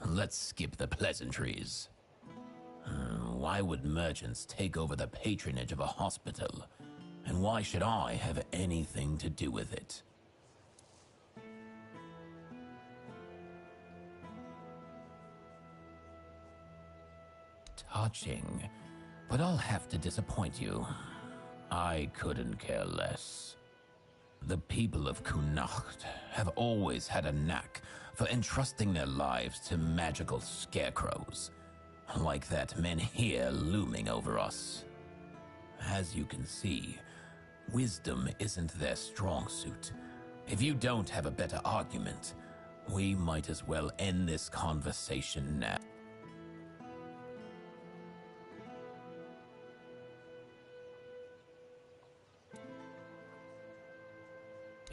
Let's skip the pleasantries. Why would merchants take over the patronage of a hospital? And why should I have anything to do with it? Touching, but I'll have to disappoint you. I couldn't care less. The people of Connacht have always had a knack for entrusting their lives to magical scarecrows, like that men here looming over us. As you can see, wisdom isn't their strong suit. If you don't have a better argument, we might as well end this conversation now.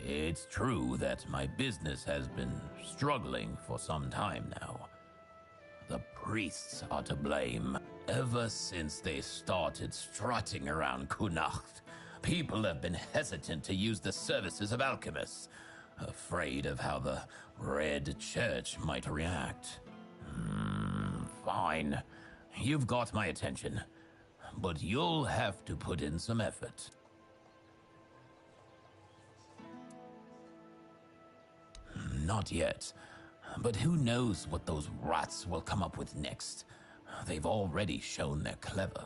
It's true that my business has been struggling for some time now. The priests are to blame. Ever since they started strutting around Connacht, people have been hesitant to use the services of alchemists, afraid of how the Red Church might react. Fine. You've got my attention, but you'll have to put in some effort. Not yet, but who knows what those rats will come up with next. They've already shown they're clever.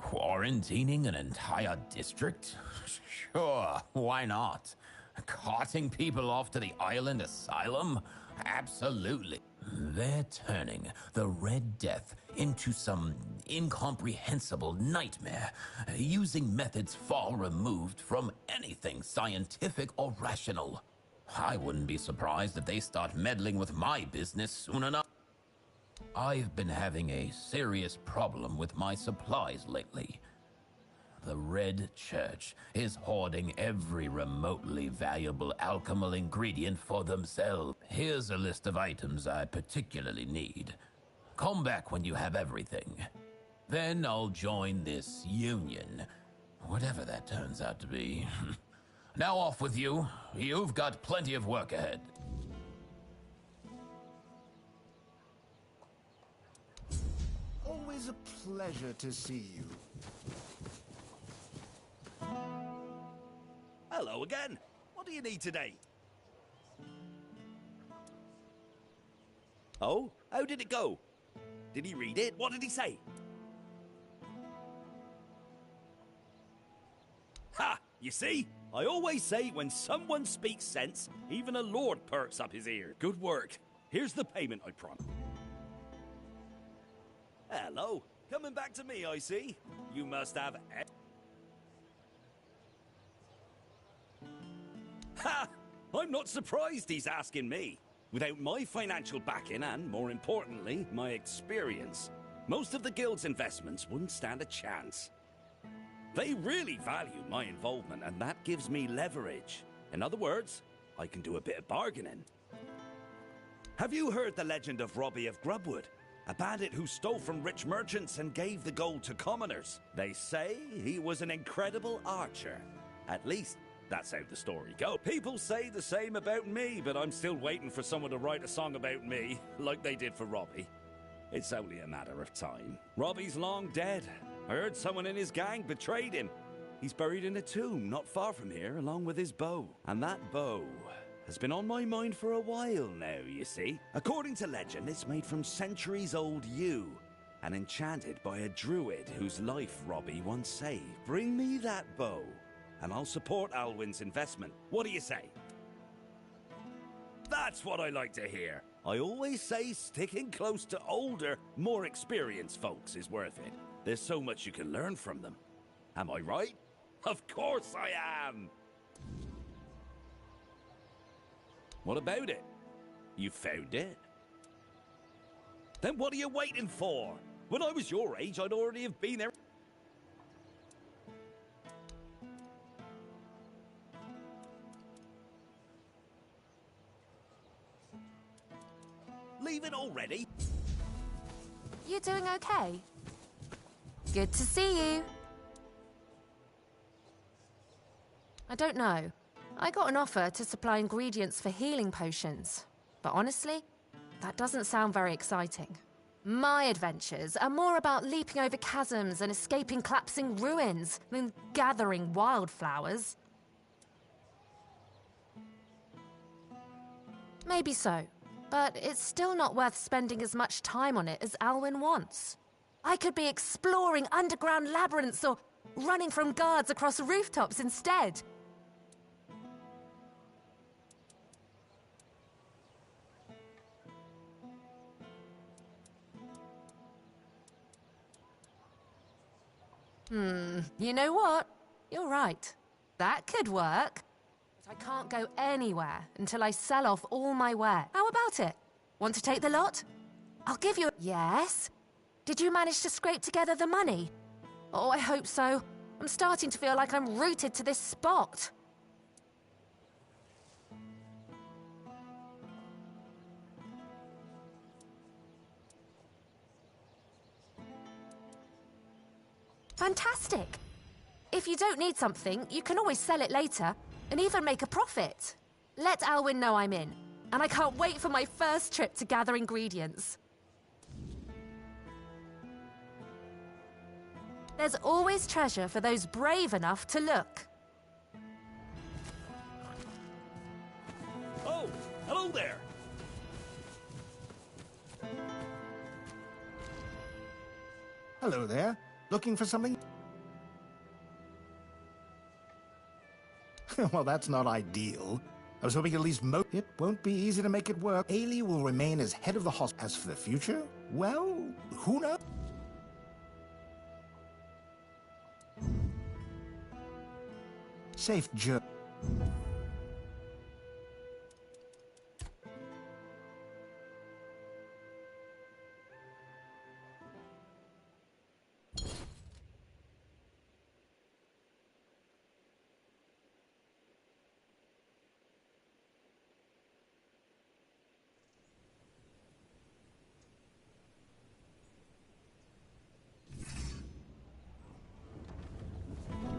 Quarantining an entire district? Sure, why not? Carting people off to the island asylum? Absolutely. They're turning the Red Death into some incomprehensible nightmare, using methods far removed from anything scientific or rational. I wouldn't be surprised if they start meddling with my business soon enough. I've been having a serious problem with my supplies lately. The Red Church is hoarding every remotely valuable alchemical ingredient for themselves. Here's a list of items I particularly need. Come back when you have everything. Then I'll join this union, whatever that turns out to be. Now off with you. You've got plenty of work ahead. Always a pleasure to see you. Hello again. What do you need today? Oh, how did it go? Did he read it? What did he say? Ha! You see? I always say when someone speaks sense, even a lord perks up his ear. Good work. Here's the payment I promised. Hello. Coming back to me, I see. You must have... Ha! I'm not surprised he's asking me. Without my financial backing and, more importantly, my experience, most of the guild's investments wouldn't stand a chance. They really value my involvement, and that gives me leverage. In other words, I can do a bit of bargaining. Have you heard the legend of Robbie of Grubwood? A bandit who stole from rich merchants and gave the gold to commoners. They say he was an incredible archer. At least, that's how the story goes. People say the same about me, but I'm still waiting for someone to write a song about me, like they did for Robbie. It's only a matter of time. Robbie's long dead. I heard someone in his gang betrayed him. He's buried in a tomb not far from here, along with his bow. And that bow has been on my mind for a while now, you see. According to legend, it's made from centuries-old yew and enchanted by a druid whose life Robbie once saved. Bring me that bow, and I'll support Alwyn's investment. What do you say? That's what I like to hear. I always say sticking close to older, more experienced folks is worth it. There's so much you can learn from them. Am I right? Of course I am! What about it? You found it? Then what are you waiting for? When I was your age, I'd already have been there. Leave it already? You doing okay? Good to see you. I don't know. I got an offer to supply ingredients for healing potions. But honestly, that doesn't sound very exciting. My adventures are more about leaping over chasms and escaping collapsing ruins than gathering wildflowers. Maybe so, but it's still not worth spending as much time on it as Alwyn wants. I could be exploring underground labyrinths or running from guards across rooftops instead. You know what? You're right. That could work. But I can't go anywhere until I sell off all my ware. How about it? Want to take the lot? I'll give you... Yes? Did you manage to scrape together the money? Oh, I hope so. I'm starting to feel like I'm rooted to this spot. Fantastic! If you don't need something, you can always sell it later, and even make a profit. Let Alwyn know I'm in, and I can't wait for my first trip to gather ingredients. There's always treasure for those brave enough to look. Oh, hello there! Hello there. Looking for something? Well, that's not ideal. I was hoping at least it won't be easy to make it work. Ailey will remain as head of the hospital. As for the future, well, who knows? Safe journey.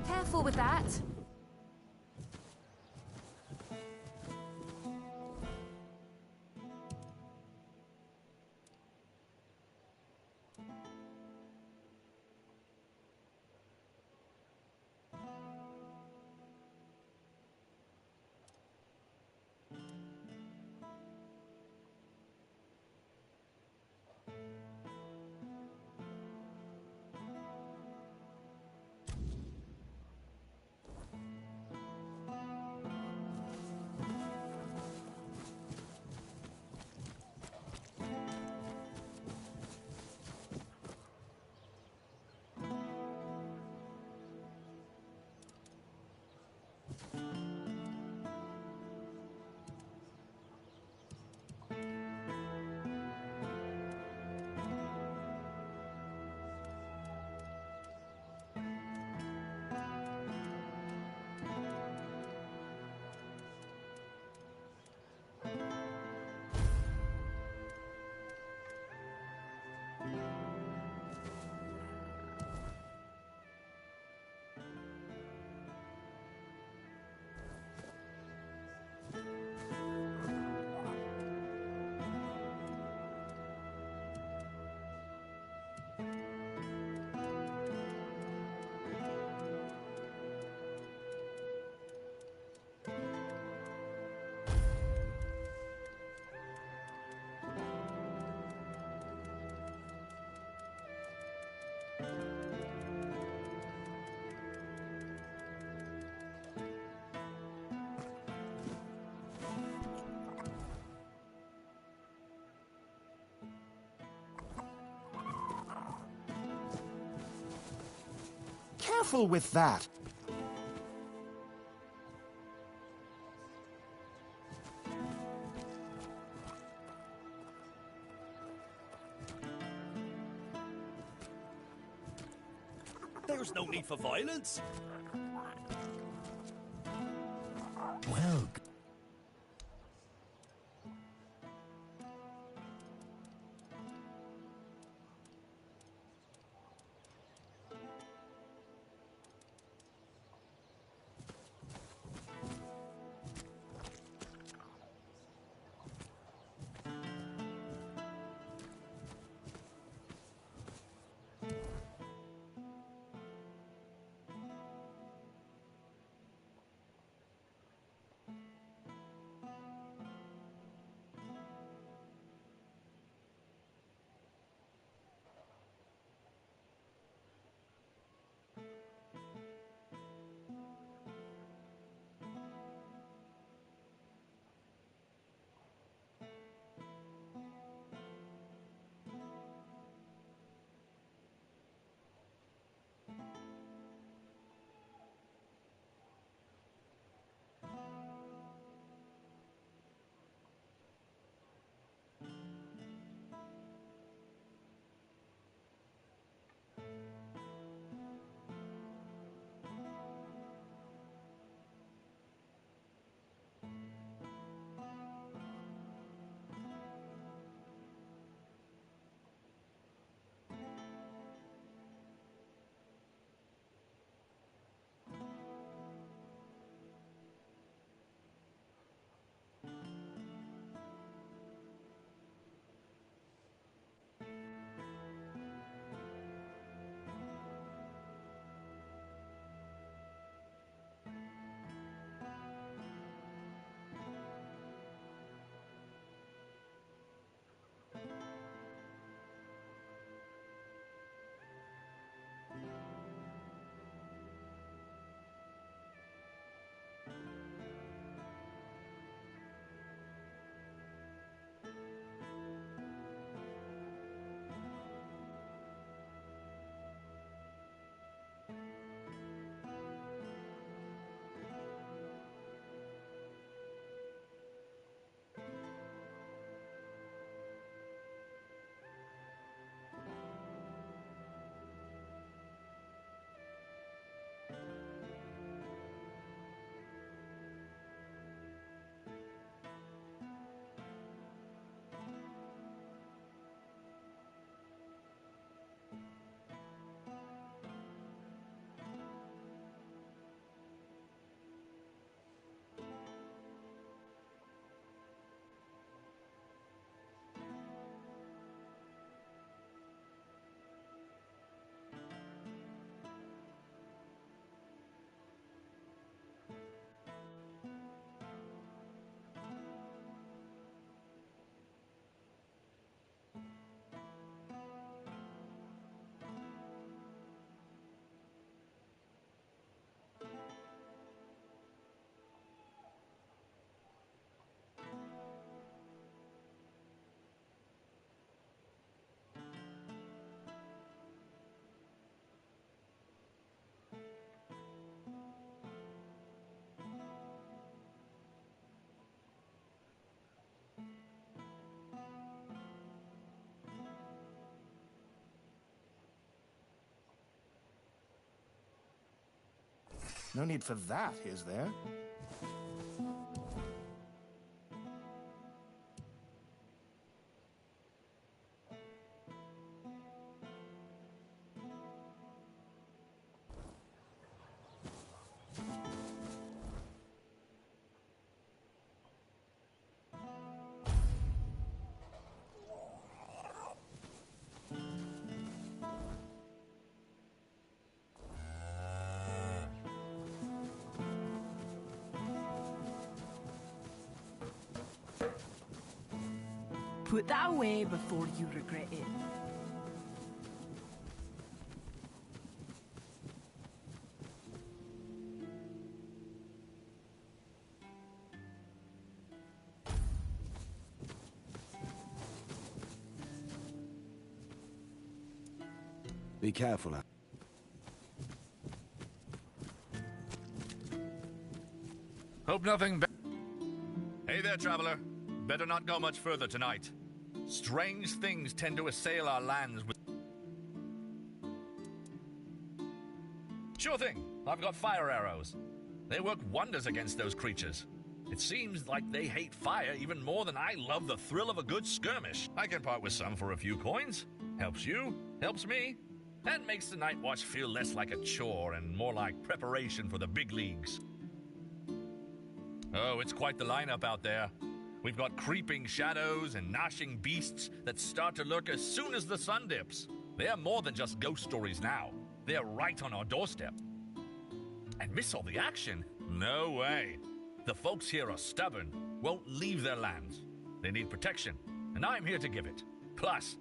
Careful with that. Careful with that. There's no need for violence. Well, No need for that, is there? Put that away before you regret it. Be careful. Hope nothing Hey there, traveler. Better not go much further tonight. Strange things tend to assail our lands with... Sure thing. I've got fire arrows. They work wonders against those creatures. It seems like they hate fire even more than I love the thrill of a good skirmish. I can part with some for a few coins. Helps you, helps me, and makes the night watch feel less like a chore and more like preparation for the big leagues. Oh, it's quite the lineup out there. We've got creeping shadows and gnashing beasts that start to lurk as soon as the sun dips. They're more than just ghost stories now. They're right on our doorstep. And miss all the action? No way. The folks here are stubborn, won't leave their lands. They need protection, and I'm here to give it. Plus,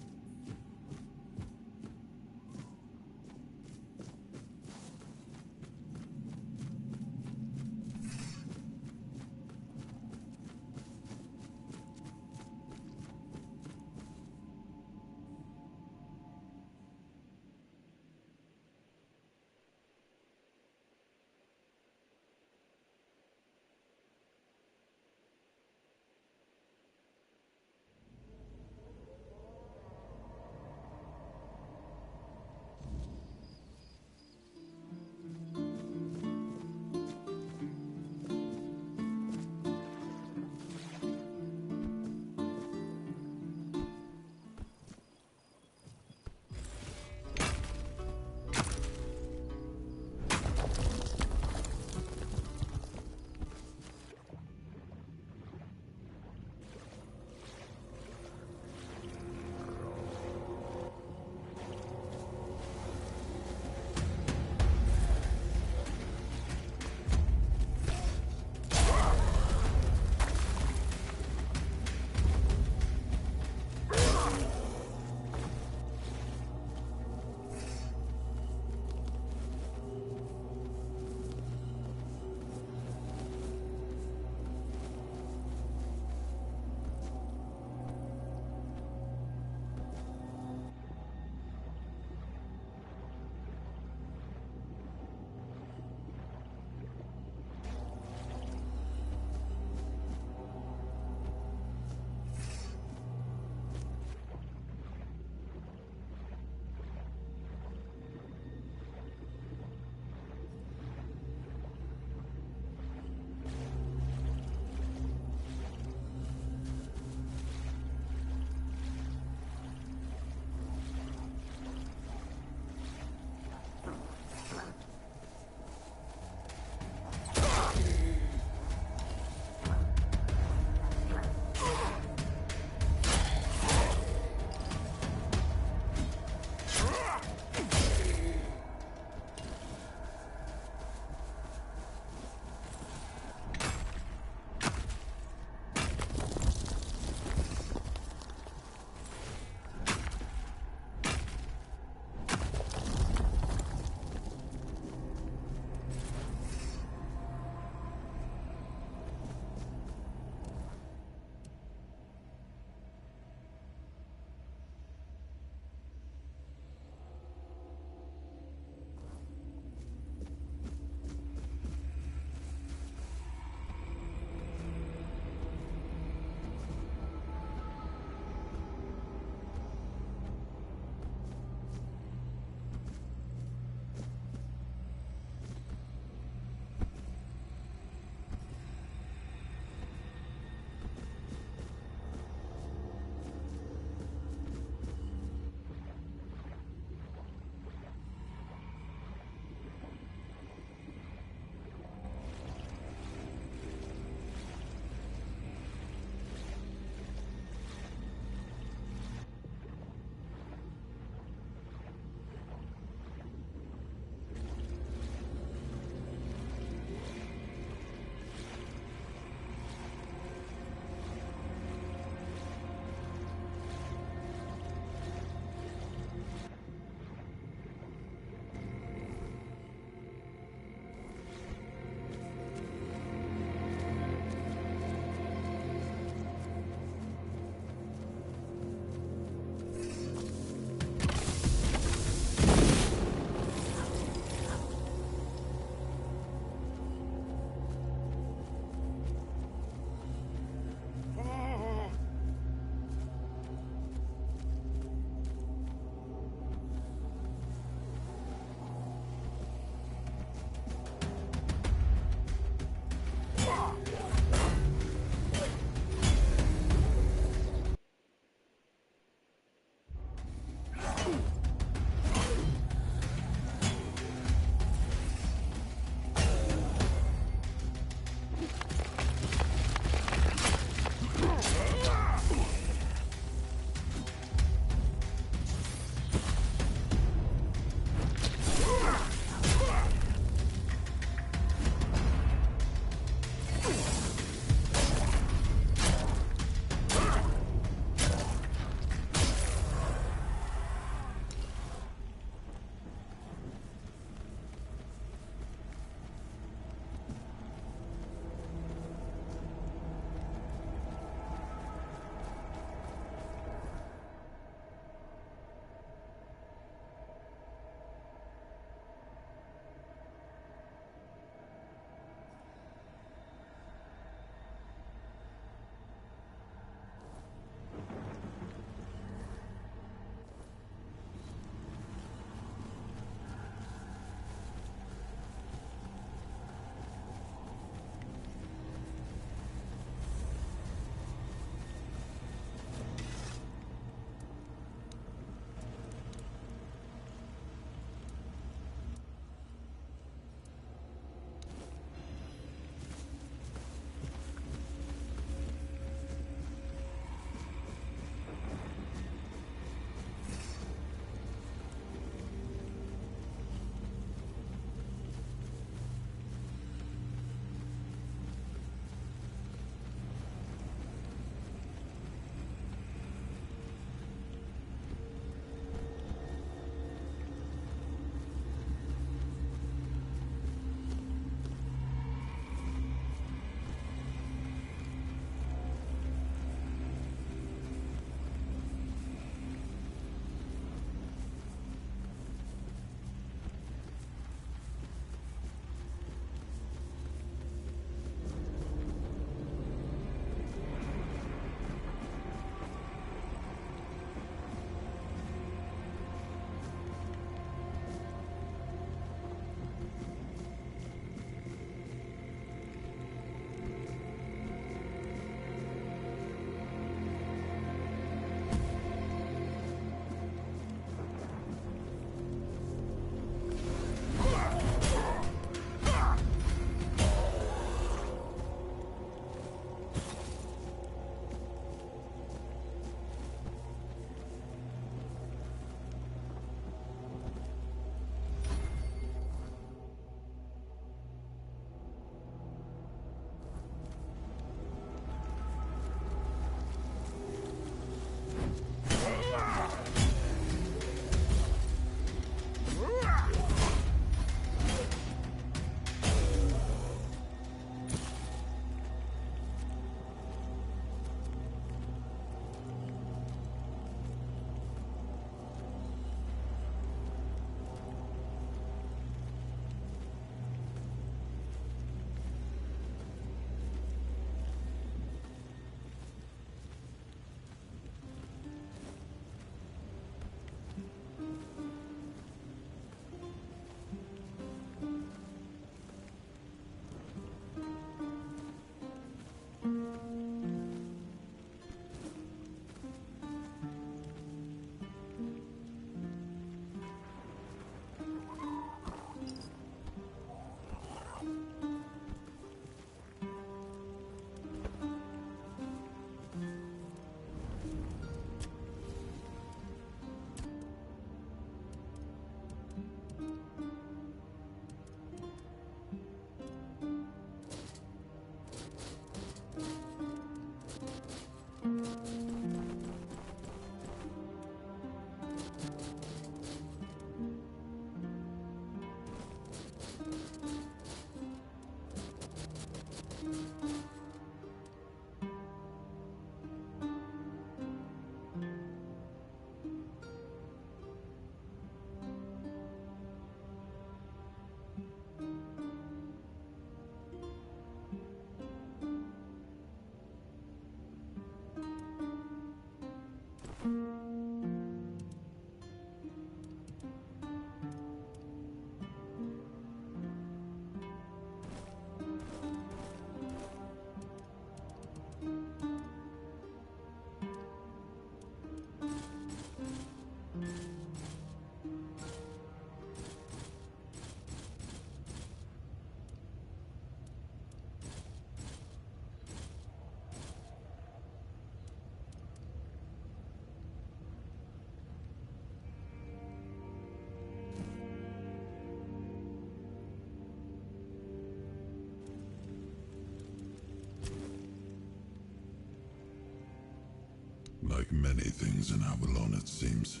like many things in Avalon, it seems.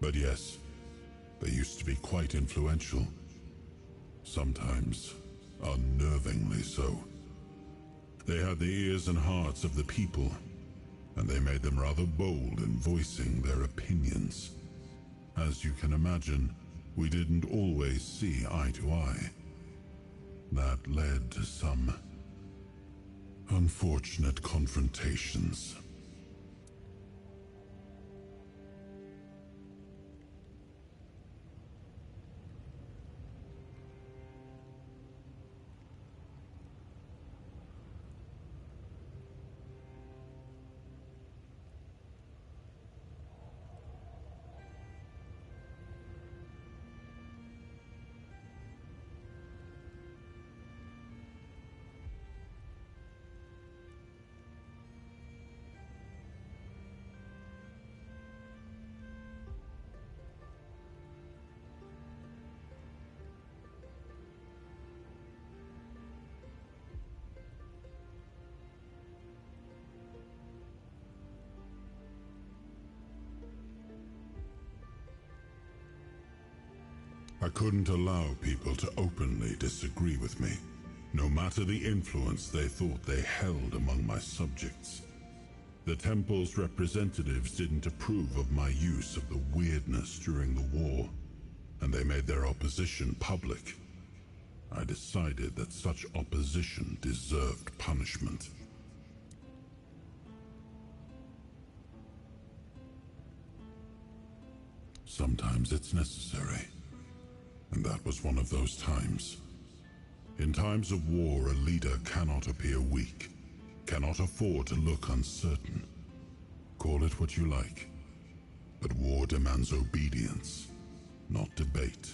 But yes, they used to be quite influential. Sometimes unnervingly so. They had the ears and hearts of the people, and they made them rather bold in voicing their opinions. As you can imagine, we didn't always see eye to eye. That led to some unfortunate confrontations. I couldn't allow people to openly disagree with me, no matter the influence they thought they held among my subjects. The temple's representatives didn't approve of my use of the weirdness during the war, and they made their opposition public. I decided that such opposition deserved punishment. Sometimes it's necessary. And that was one of those times. In times of war, a leader cannot appear weak, cannot afford to look uncertain. Call it what you like, but war demands obedience, not debate.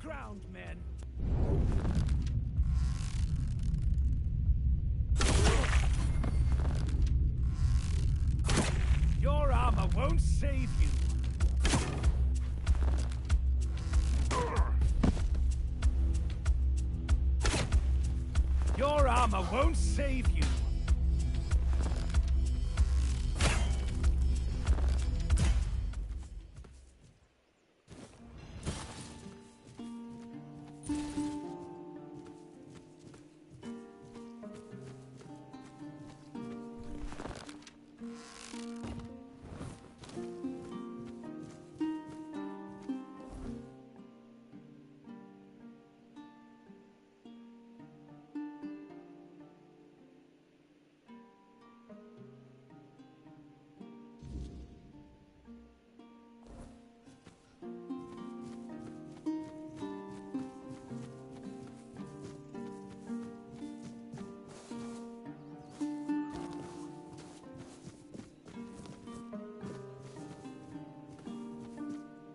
ground, men. Your armor won't save you. Your armor won't save you.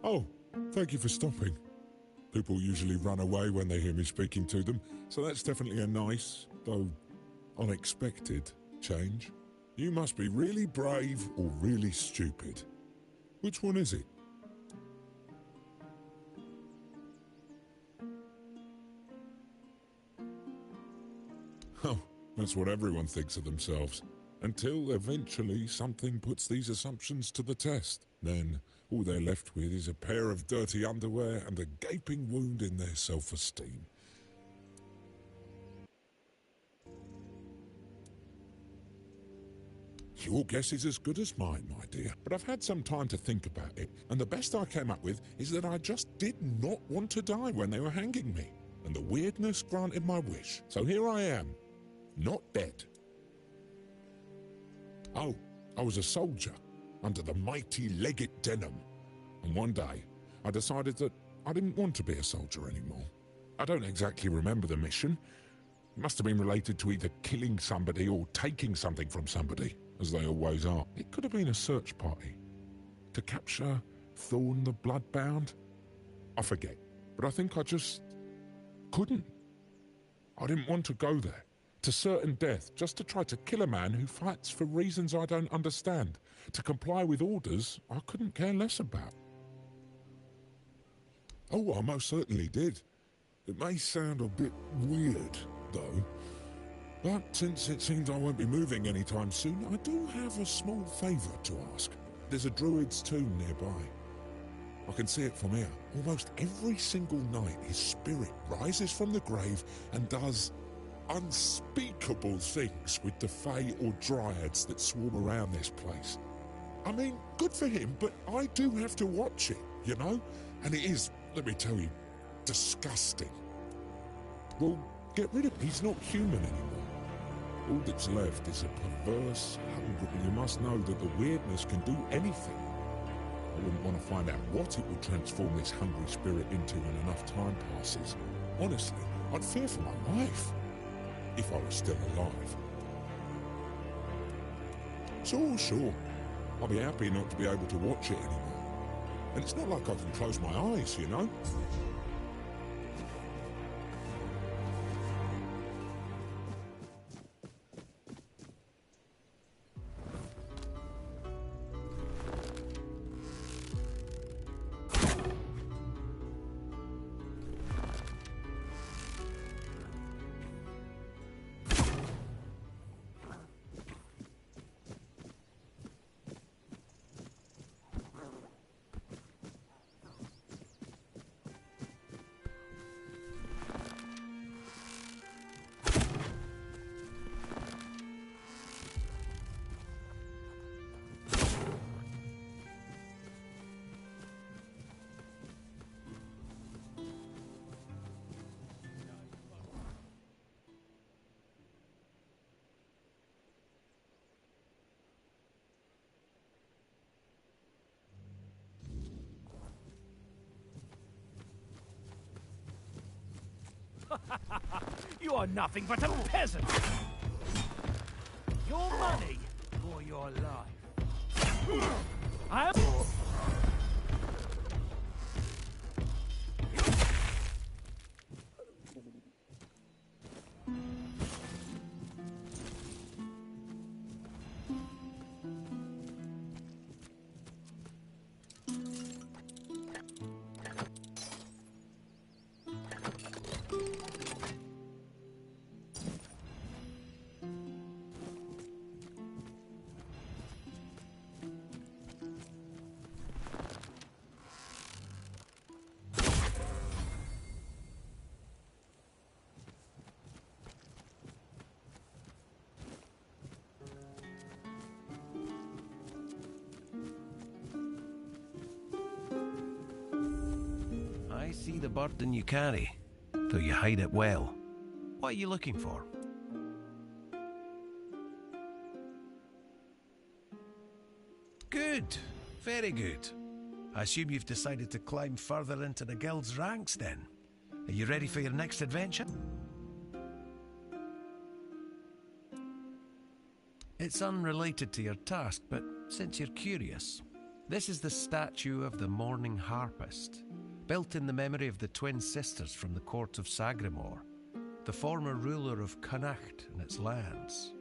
Oh, thank you for stopping. People usually run away when they hear me speaking to them, so that's definitely a nice, though unexpected, change. You must be really brave or really stupid. Which one is it? Oh, that's what everyone thinks of themselves. Until eventually something puts these assumptions to the test. Then all they're left with is a pair of dirty underwear and a gaping wound in their self-esteem. Your guess is as good as mine, my dear. But I've had some time to think about it, and the best I came up with is that I just did not want to die when they were hanging me. And the weirdness granted my wish. So here I am, not dead. Oh, I was a soldier under the mighty Legate Denham. And one day, I decided that I didn't want to be a soldier anymore. I don't exactly remember the mission. It must have been related to either killing somebody or taking something from somebody, as they always are. It could have been a search party. To capture Thorn the Bloodbound? I forget, but I think I just couldn't. I didn't want to go there. To certain death, just to try to kill a man who fights for reasons I don't understand. To comply with orders I couldn't care less about. Oh, I most certainly did. It may sound a bit weird, though. But since it seems I won't be moving anytime soon, I do have a small favour to ask. There's a druid's tomb nearby. I can see it from here. Almost every single night his spirit rises from the grave and does unspeakable things with the Fae or Dryads that swarm around this place. I mean, good for him, but I do have to watch it, you know? And it is, let me tell you, disgusting. Well, get rid of him. He's not human anymore. All that's left is a perverse, hungry... You must know that the weirdness can do anything. I wouldn't want to find out what it will transform this hungry spirit into when enough time passes. Honestly, I'd fear for my life. If I was still alive. Sure. I'll be happy not to be able to watch it anymore. And it's not like I can close my eyes, you know? You are nothing but a peasant. Your money or your life. I am... see the burden you carry, though you hide it well. What are you looking for? Good. Very good. I assume you've decided to climb further into the guild's ranks then. Are you ready for your next adventure? It's unrelated to your task, but since you're curious, this is the statue of the Morning Harpist, built in the memory of the twin sisters from the court of Sagramore, the former ruler of Connacht and its lands.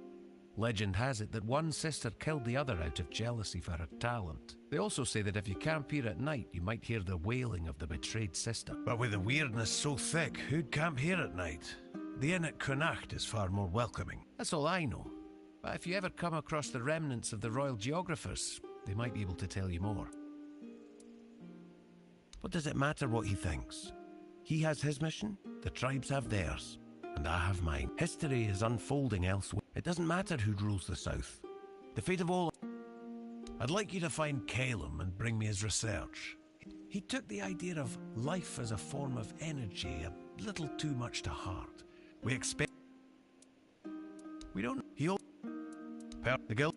Legend has it that one sister killed the other out of jealousy for her talent. They also say that if you camp here at night, you might hear the wailing of the betrayed sister. But with the weirdness so thick, who'd camp here at night? The inn at Connacht is far more welcoming. That's all I know. But if you ever come across the remnants of the royal geographers, they might be able to tell you more. What does it matter what he thinks? He has his mission, the tribes have theirs, and I have mine. History is unfolding elsewhere. It doesn't matter who rules the south. The fate of all... I'd like you to find Calum and bring me his research. He took the idea of life as a form of energy a little too much to heart. We expect... We don't... He'll... The guild...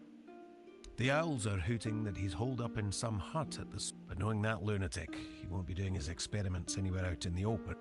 The owls are hooting that he's holed up in some hut at the... But knowing that lunatic, he won't be doing his experiments anywhere out in the open.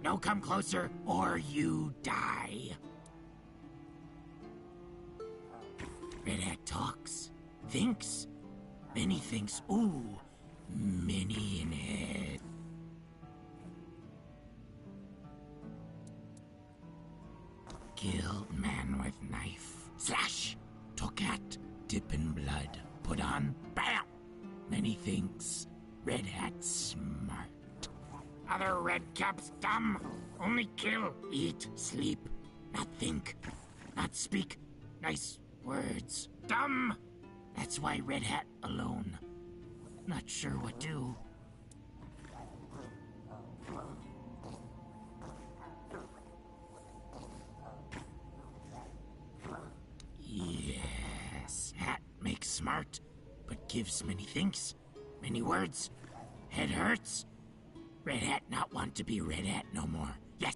No, come closer, or you die. Red Hat talks, thinks. Many thinks, ooh, many in head. Killed man with knife. Slash. Took at. Dip in blood. Put on. Bam. Many thinks. Red Hat smart. Other red caps dumb. Only kill. Eat. Sleep. Not think. Not speak. Nice words. Dumb. That's why Red Hat alone. Not sure what do. Yes, Hat makes smart, but gives many thinks, many words. Head hurts. Red Hat not want to be Red Hat no more. Yes.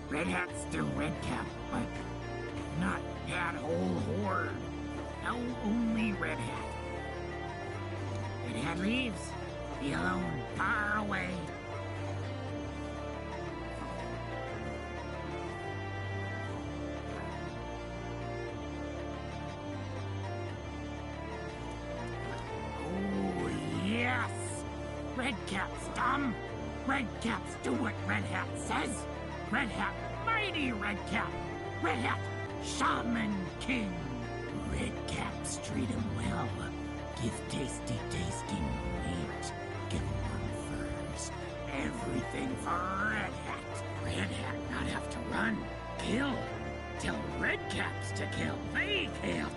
Red Hat's still Red Cap, but not that whole horde. No, only Red Hat. Red Hat leaves. Be alone, far away. Oh, yes! Red Cap's dumb. Red Caps do what Red Hat says. Red Hat, mighty Red Cap. Red Hat, Shaman King. Red Caps treat him well. Give tasty meat. Give him warm furs. Everything for Red Hat. Red Hat not have to run. Kill. Tell Red Caps to kill. They kill.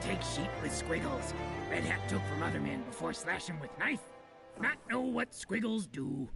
Take sheep with squiggles. Red Hat took from other men before slashing with knife. Not know what squiggles do.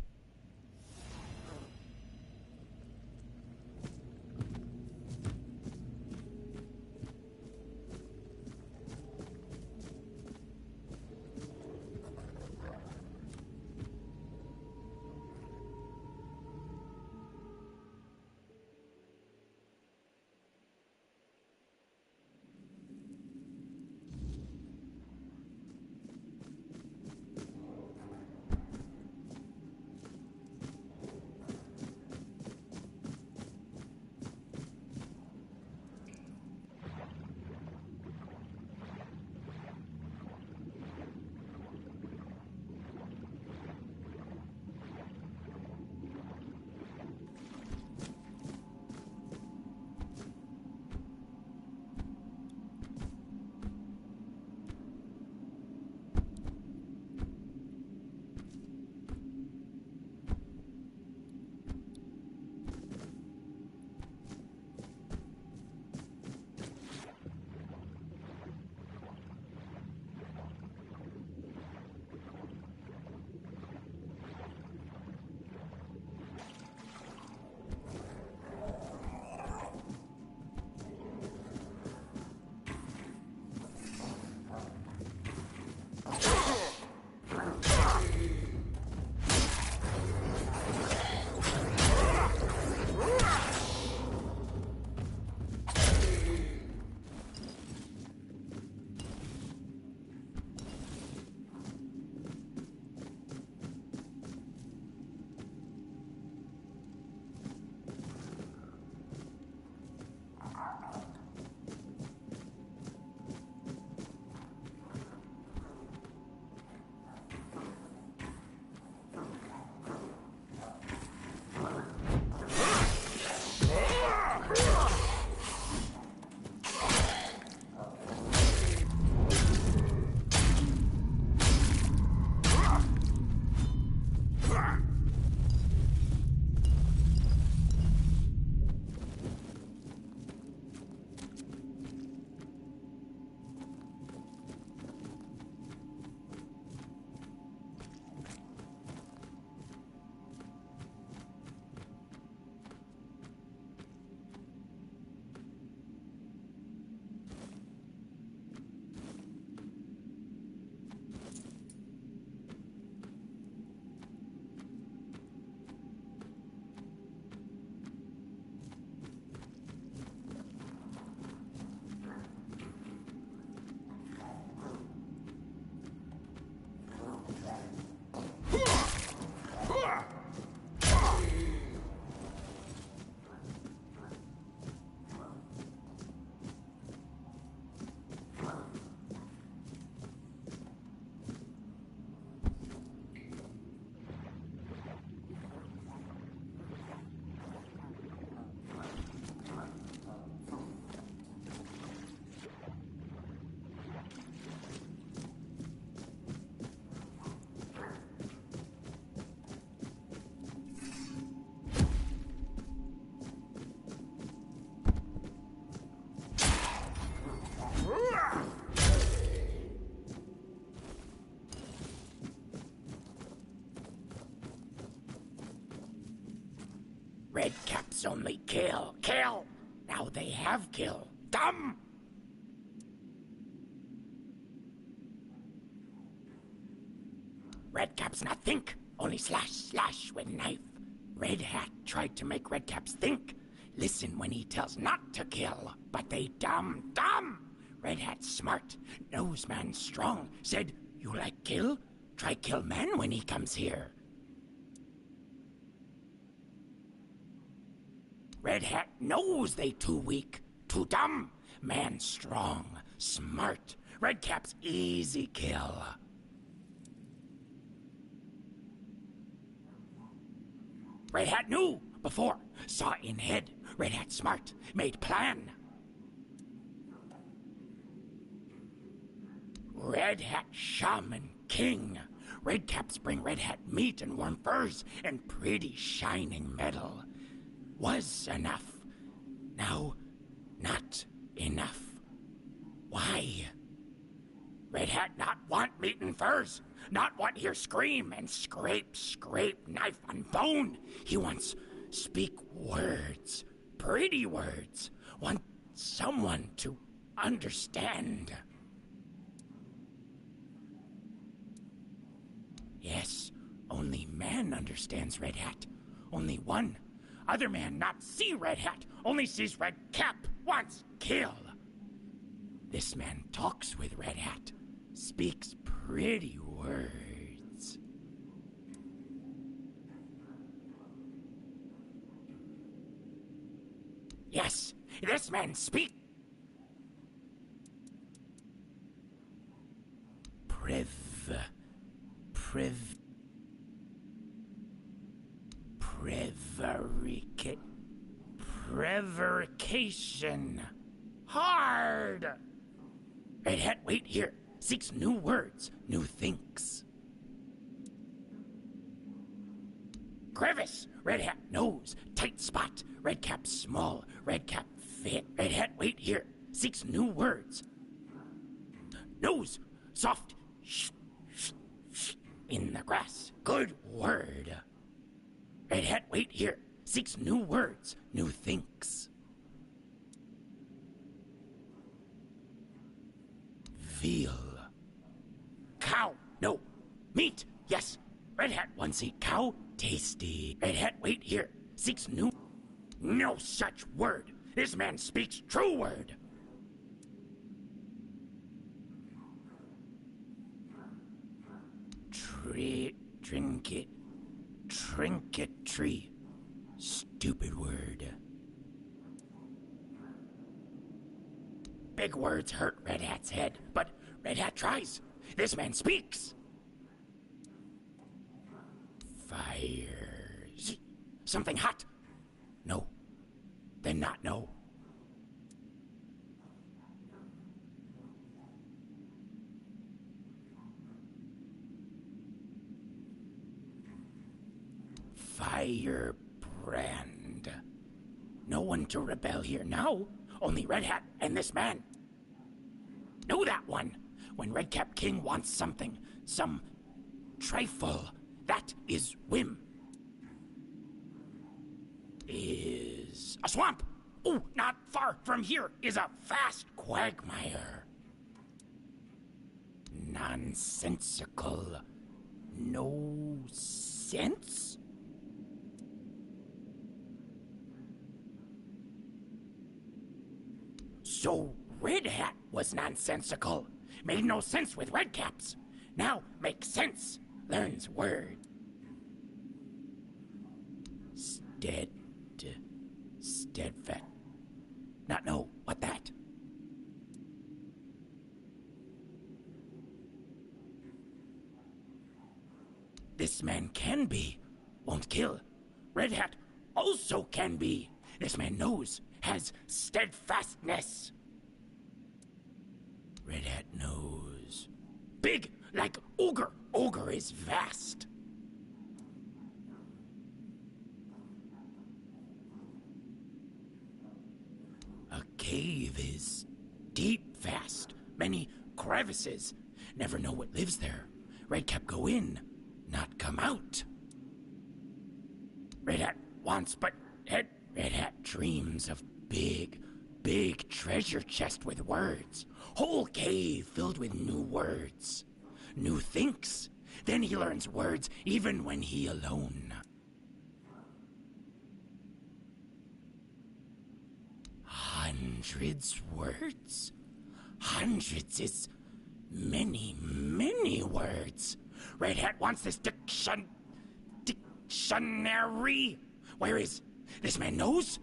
Redcaps only kill. Kill! Now they have kill. Dumb! Redcaps not think, only slash slash with knife. Red Hat tried to make Redcaps think. Listen when he tells not to kill, but they dumb. Red Hat smart, knows man strong. Said, you like kill? Try kill man when he comes here. Red Hat knows they too weak, too dumb. Man strong, smart. Redcaps easy kill. Red Hat knew before, saw in head. Red Hat smart, made plan. Red Hat shaman king. Redcaps bring Red Hat meat and warm furs and pretty shining metal. Was enough. Now, not enough. Why? Red Hat not want meat and furs. Not want hear scream and scrape knife on bone. He wants speak words, pretty words. Want someone to understand. Yes, only man understands Red Hat. Only one. Other man not see Red Hat, only sees Red Cap, wants kill. This man talks with Red Hat, speaks pretty words. Yes, this man speak. Prevarication. Hard. Red Hat wait here, seeks new words, new thinks. Crevice. Red Hat nose, tight spot. Red Cap small, Red Cap fit. Red Hat wait here, seeks new words. Nose, soft, in the grass. Good word. Red Hat wait here, seeks new words, new thinks. Veal. Cow. No. Meat. Yes. Red Hat once eat cow. Tasty. Red Hat wait here, seeks new. No such word. This man speaks true word. Trinket tree. Stupid word. Big words hurt Red Hat's head, but Red Hat tries. This man speaks. Fire. Something hot. No. Then not no. Firebrand. No one to rebel here now. Only Red Hat and this man. Know that one. When Red Cap King wants something, some trifle, that is whim. Is a swamp. Oh, not far from here is a vast quagmire. Nonsensical. No sense? So Red Hat was nonsensical. Made no sense with Red Caps. Now makes sense. Learns word. Steadfast. Not know what that. This man can be. Won't kill. Red Hat also can be. This man knows. Has steadfastness. Red Hat knows. Big like ogre. Ogre is vast. A cave is deep vast, many crevices. Never know what lives there. Redcap go in, not come out. Red Hat wants but Red Hat dreams of big treasure chest with words. Whole cave filled with new words. New thinks. Then he learns words even when he alone. Hundreds words? Hundreds is many words. Red Hat wants this dictionary. Where is this man knows?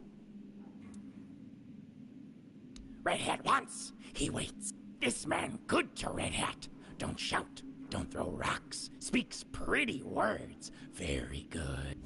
Red Hat wants. He waits. This man good to Red Hat. Don't shout. Don't throw rocks. Speaks pretty words. Very good.